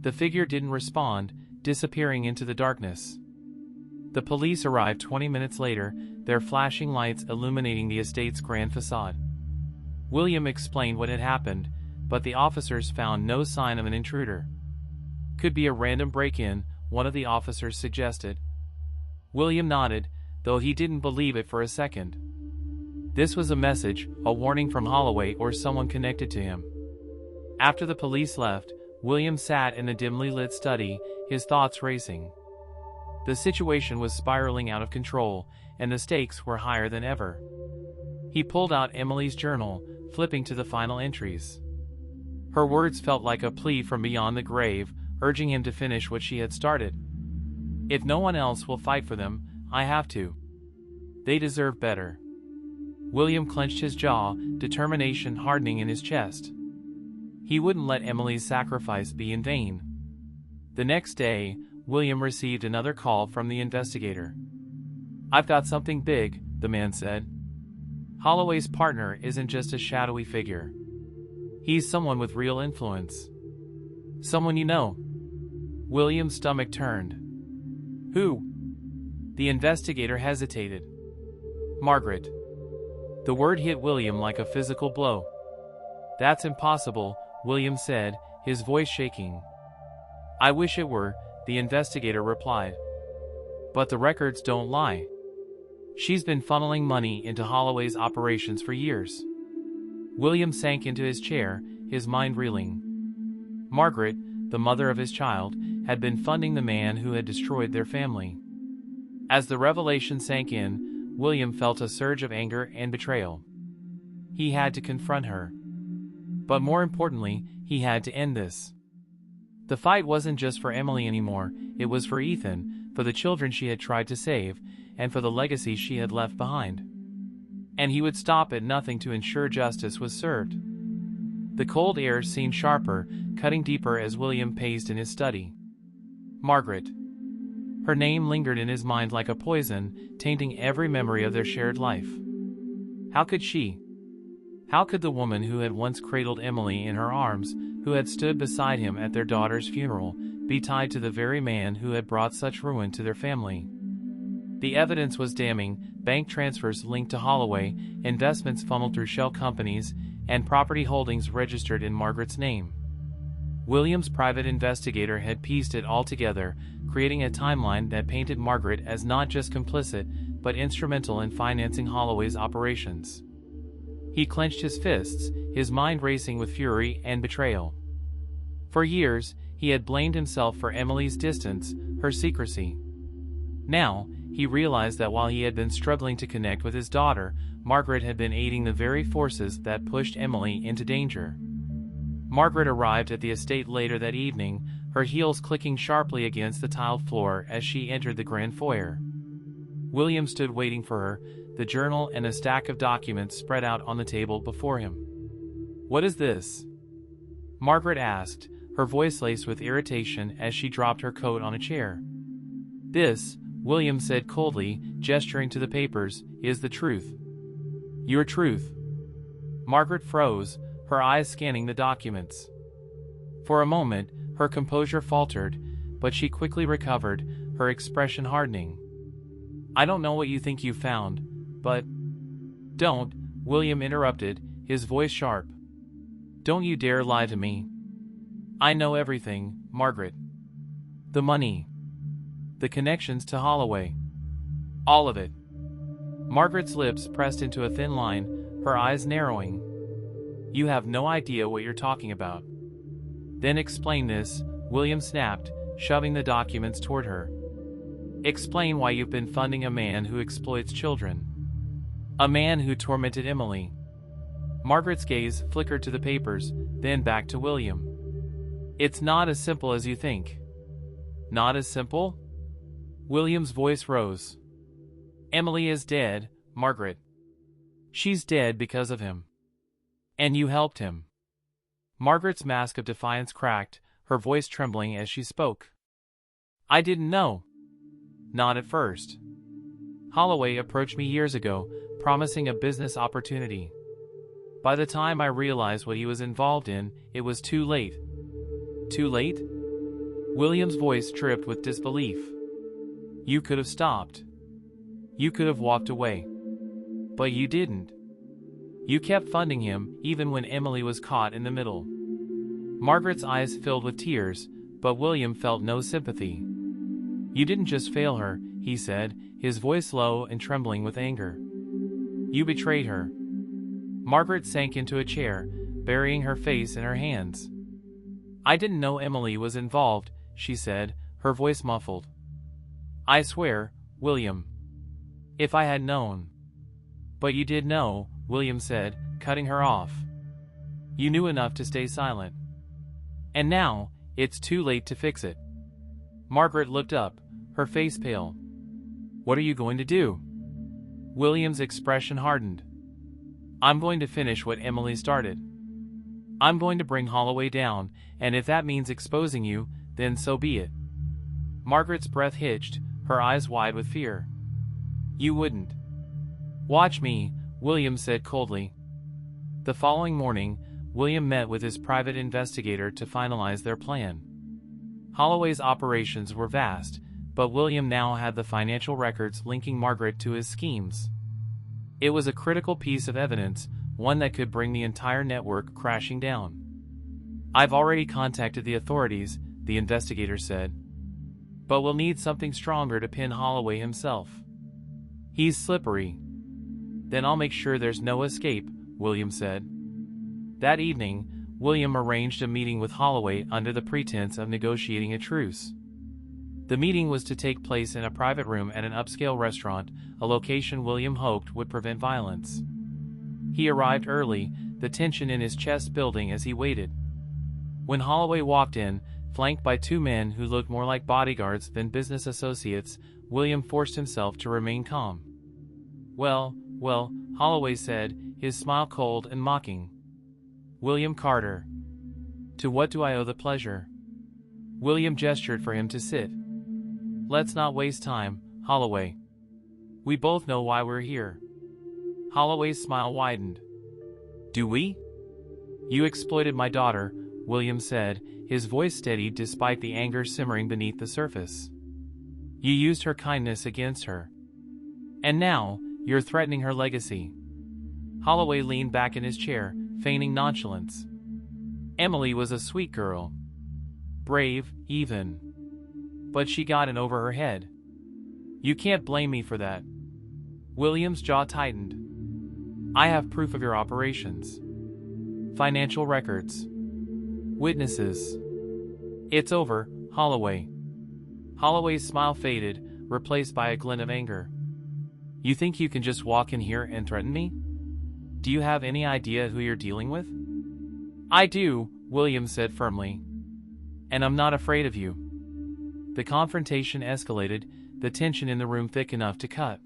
The figure didn't respond, disappearing into the darkness. The police arrived 20 minutes later, their flashing lights illuminating the estate's grand facade. William explained what had happened, but the officers found no sign of an intruder. "Could be a random break-in," one of the officers suggested. William nodded, though he didn't believe it for a second. This was a message, a warning from Holloway or someone connected to him. After the police left, William sat in the dimly lit study, his thoughts racing. The situation was spiraling out of control, and the stakes were higher than ever. He pulled out Emily's journal, flipping to the final entries. Her words felt like a plea from beyond the grave, urging him to finish what she had started. "If no one else will fight for them, I have to. They deserve better." William clenched his jaw, determination hardening in his chest. He wouldn't let Emily's sacrifice be in vain. The next day, William received another call from the investigator. "I've got something big," the man said. "Holloway's partner isn't just a shadowy figure. He's someone with real influence. Someone you know." William's stomach turned. "Who?" The investigator hesitated. "Margaret." The word hit William like a physical blow. "That's impossible," William said, his voice shaking. "I wish it were," the investigator replied. "But the records don't lie. She's been funneling money into Holloway's operations for years." William sank into his chair, his mind reeling. Margaret, the mother of his child, had been funding the man who had destroyed their family. As the revelation sank in, William felt a surge of anger and betrayal. He had to confront her. But more importantly, he had to end this. The fight wasn't just for Emily anymore, it was for Ethan, for the children she had tried to save, and for the legacy she had left behind. And he would stop at nothing to ensure justice was served. The cold air seemed sharper, cutting deeper as William paced in his study. Margaret. Her name lingered in his mind like a poison, tainting every memory of their shared life. How could she? How could the woman who had once cradled Emily in her arms, who had stood beside him at their daughter's funeral, be tied to the very man who had brought such ruin to their family? The evidence was damning: bank transfers linked to Holloway, investments funneled through shell companies, and property holdings registered in Margaret's name. William's private investigator had pieced it all together, creating a timeline that painted Margaret as not just complicit, but instrumental in financing Holloway's operations. He clenched his fists, his mind racing with fury and betrayal. For years, he had blamed himself for Emily's distance, her secrecy. Now, he realized that while he had been struggling to connect with his daughter, Margaret had been aiding the very forces that pushed Emily into danger. Margaret arrived at the estate later that evening, her heels clicking sharply against the tiled floor as she entered the grand foyer. William stood waiting for her, the journal and a stack of documents spread out on the table before him. "What is this?" Margaret asked, her voice laced with irritation as she dropped her coat on a chair. "This," William said coldly, gesturing to the papers, "is the truth. Your truth." Margaret froze, her eyes scanning the documents. For a moment, her composure faltered, but she quickly recovered, her expression hardening. "I don't know what you think you found, but—" "Don't," William interrupted, his voice sharp. Don't you dare lie to me. I know everything, Margaret. The money. The connections to Holloway. All of it. Margaret's lips pressed into a thin line, her eyes narrowing. You have no idea what you're talking about. Then explain this, William snapped, shoving the documents toward her. Explain why you've been funding a man who exploits children. A man who tormented Emily. Margaret's gaze flickered to the papers, then back to William. It's not as simple as you think. Not as simple? William's voice rose. Emily is dead, Margaret. She's dead because of him. And you helped him. Margaret's mask of defiance cracked, her voice trembling as she spoke. I didn't know. Not at first. Holloway approached me years ago, promising a business opportunity. By the time I realized what he was involved in, it was too late. Too late? William's voice tripped with disbelief. You could have stopped. You could have walked away. But you didn't. You kept funding him, even when Emily was caught in the middle. Margaret's eyes filled with tears, but William felt no sympathy. You didn't just fail her, he said, his voice low and trembling with anger. You betrayed her. Margaret sank into a chair, burying her face in her hands. I didn't know Emily was involved, she said, her voice muffled. I swear, William. If I had known. But you did know, William said, cutting her off. You knew enough to stay silent. And now, it's too late to fix it. Margaret looked up, her face pale. What are you going to do? William's expression hardened. I'm going to finish what Emily started. I'm going to bring Holloway down, and if that means exposing you, then so be it. Margaret's breath hitched, her eyes wide with fear. You wouldn't. Watch me, William said coldly. The following morning, William met with his private investigator to finalize their plan. Holloway's operations were vast, but William now had the financial records linking Margaret to his schemes. It was a critical piece of evidence, one that could bring the entire network crashing down. I've already contacted the authorities, the investigator said. But we'll need something stronger to pin Holloway himself. He's slippery. Then I'll make sure there's no escape, William said. That evening, William arranged a meeting with Holloway under the pretense of negotiating a truce. The meeting was to take place in a private room at an upscale restaurant, a location William hoped would prevent violence. He arrived early, the tension in his chest building as he waited. When Holloway walked in, flanked by two men who looked more like bodyguards than business associates, William forced himself to remain calm. Well, Holloway said, his smile cold and mocking. William Carter. To what do I owe the pleasure? William gestured for him to sit. Let's not waste time, Holloway. We both know why we're here. Holloway's smile widened. Do we? You exploited my daughter, William said, his voice steadied despite the anger simmering beneath the surface. You used her kindness against her. And now, you're threatening her legacy. Holloway leaned back in his chair, feigning nonchalance. Emily was a sweet girl. Brave, even. But she got in over her head. You can't blame me for that. William's jaw tightened. I have proof of your operations. Financial records. Witnesses. It's over, Holloway. Holloway's smile faded, replaced by a glint of anger. You think you can just walk in here and threaten me? Do you have any idea who you're dealing with? I do, William said firmly. And I'm not afraid of you. The confrontation escalated, the tension in the room thick enough to cut.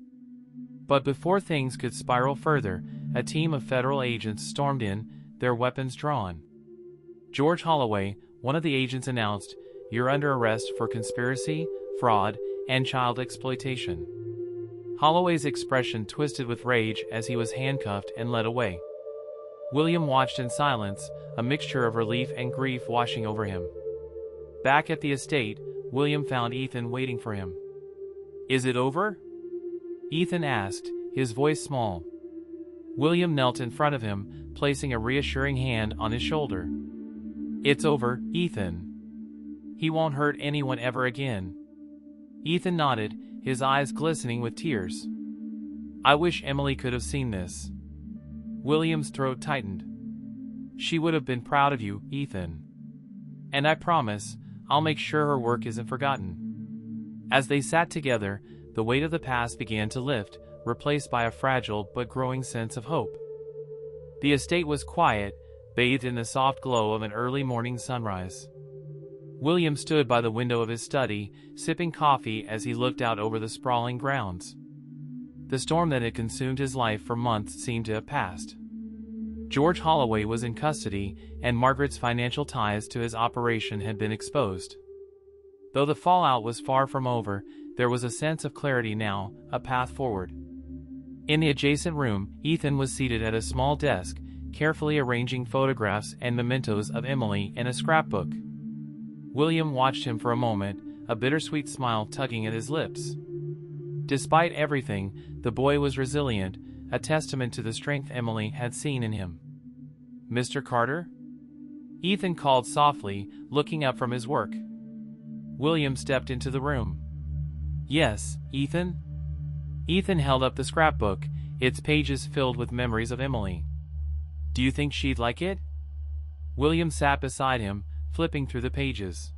But before things could spiral further, a team of federal agents stormed in, their weapons drawn. George Holloway, one of the agents, announced, "You're under arrest for conspiracy, fraud, and child exploitation." Holloway's expression twisted with rage as he was handcuffed and led away. William watched in silence, a mixture of relief and grief washing over him. Back at the estate, William found Ethan waiting for him. Is it over? Ethan asked, his voice small. William knelt in front of him, placing a reassuring hand on his shoulder. "It's over, Ethan. He won't hurt anyone ever again." Ethan nodded, his eyes glistening with tears. "I wish Emily could have seen this." William's throat tightened. "She would have been proud of you, Ethan. And I promise, I'll make sure her work isn't forgotten." As they sat together, the weight of the past began to lift, replaced by a fragile but growing sense of hope. The estate was quiet, bathed in the soft glow of an early morning sunrise. William stood by the window of his study, sipping coffee as he looked out over the sprawling grounds. The storm that had consumed his life for months seemed to have passed. George Holloway was in custody, and Margaret's financial ties to his operation had been exposed. Though the fallout was far from over, there was a sense of clarity now, a path forward. In the adjacent room, Ethan was seated at a small desk, carefully arranging photographs and mementos of Emily in a scrapbook. William watched him for a moment, a bittersweet smile tugging at his lips. Despite everything, the boy was resilient, a testament to the strength Emily had seen in him. "Mr. Carter?" Ethan called softly, looking up from his work. William stepped into the room. "Yes, Ethan?" Ethan held up the scrapbook, its pages filled with memories of Emily. "Do you think she'd like it?" William sat beside him, flipping through the pages.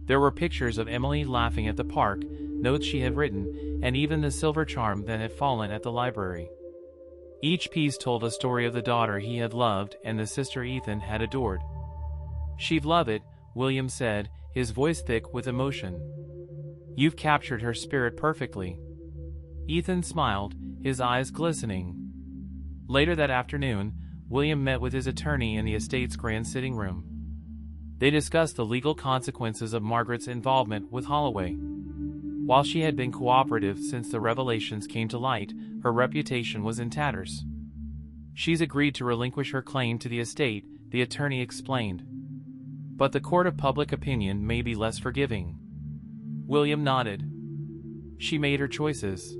There were pictures of Emily laughing at the park, notes she had written, and even the silver charm that had fallen at the library. Each piece told a story of the daughter he had loved and the sister Ethan had adored. "She'd love it," William said, his voice thick with emotion. "You've captured her spirit perfectly." Ethan smiled, his eyes glistening. Later that afternoon, William met with his attorney in the estate's grand sitting room. They discussed the legal consequences of Margaret's involvement with Holloway. While she had been cooperative since the revelations came to light, her reputation was in tatters. "She's agreed to relinquish her claim to the estate," the attorney explained. "But the court of public opinion may be less forgiving." William nodded. "She made her choices.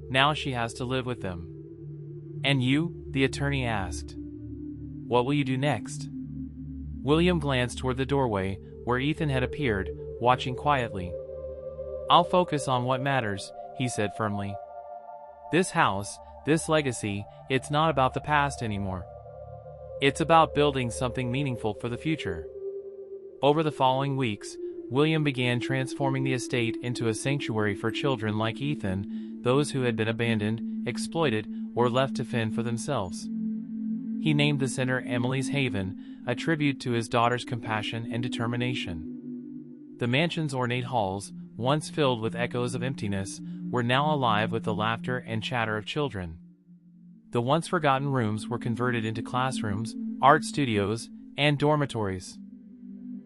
Now she has to live with them." "And you?" the attorney asked. "What will you do next?" William glanced toward the doorway, where Ethan had appeared, watching quietly. "I'll focus on what matters," he said firmly. "This house, this legacy, it's not about the past anymore. It's about building something meaningful for the future." Over the following weeks, William began transforming the estate into a sanctuary for children like Ethan, those who had been abandoned, exploited, or left to fend for themselves. He named the center Emily's Haven, a tribute to his daughter's compassion and determination. The mansion's ornate halls, once filled with echoes of emptiness, were now alive with the laughter and chatter of children. The once forgotten rooms were converted into classrooms, art studios, and dormitories.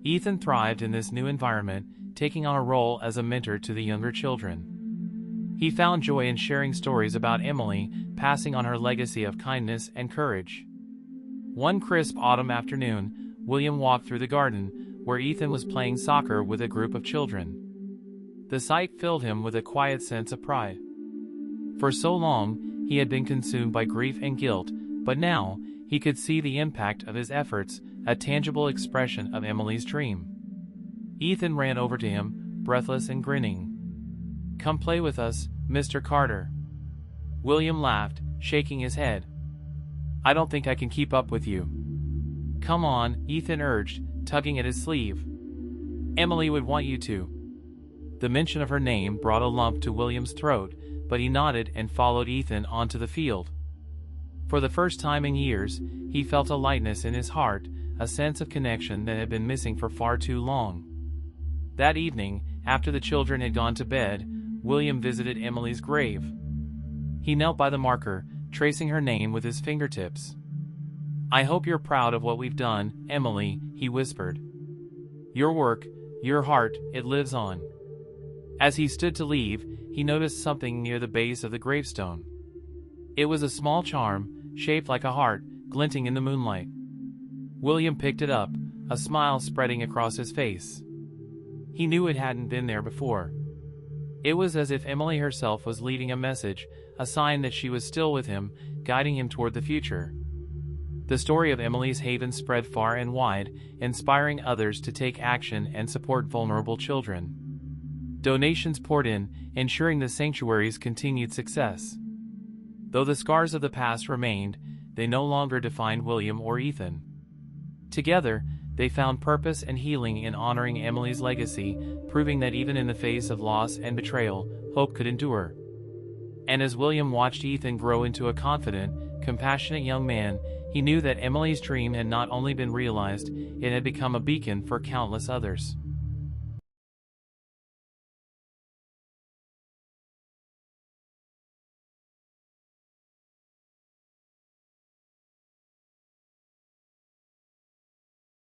Ethan thrived in this new environment, taking on a role as a mentor to the younger children. He found joy in sharing stories about Emily, passing on her legacy of kindness and courage. One crisp autumn afternoon, William walked through the garden, where Ethan was playing soccer with a group of children. The sight filled him with a quiet sense of pride. For so long, he had been consumed by grief and guilt, but now, he could see the impact of his efforts, a tangible expression of Emily's dream. Ethan ran over to him, breathless and grinning. "Come play with us, Mr. Carter." William laughed, shaking his head. "I don't think I can keep up with you." "Come on," Ethan urged, tugging at his sleeve. "Emily would want you to." The mention of her name brought a lump to William's throat, but he nodded and followed Ethan onto the field. For the first time in years, he felt a lightness in his heart, a sense of connection that had been missing for far too long. That evening, after the children had gone to bed, William visited Emily's grave. He knelt by the marker, tracing her name with his fingertips. "I hope you're proud of what we've done, Emily," he whispered. "Your work, your heart, it lives on." As he stood to leave, he noticed something near the base of the gravestone. It was a small charm, shaped like a heart, glinting in the moonlight. William picked it up, a smile spreading across his face. He knew it hadn't been there before. It was as if Emily herself was leaving a message, a sign that she was still with him, guiding him toward the future. The story of Emily's Haven spread far and wide, inspiring others to take action and support vulnerable children. Donations poured in, ensuring the sanctuary's continued success. Though the scars of the past remained, they no longer defined William or Ethan. Together, they found purpose and healing in honoring Emily's legacy, proving that even in the face of loss and betrayal, hope could endure. And as William watched Ethan grow into a confident, compassionate young man, he knew that Emily's dream had not only been realized, it had become a beacon for countless others.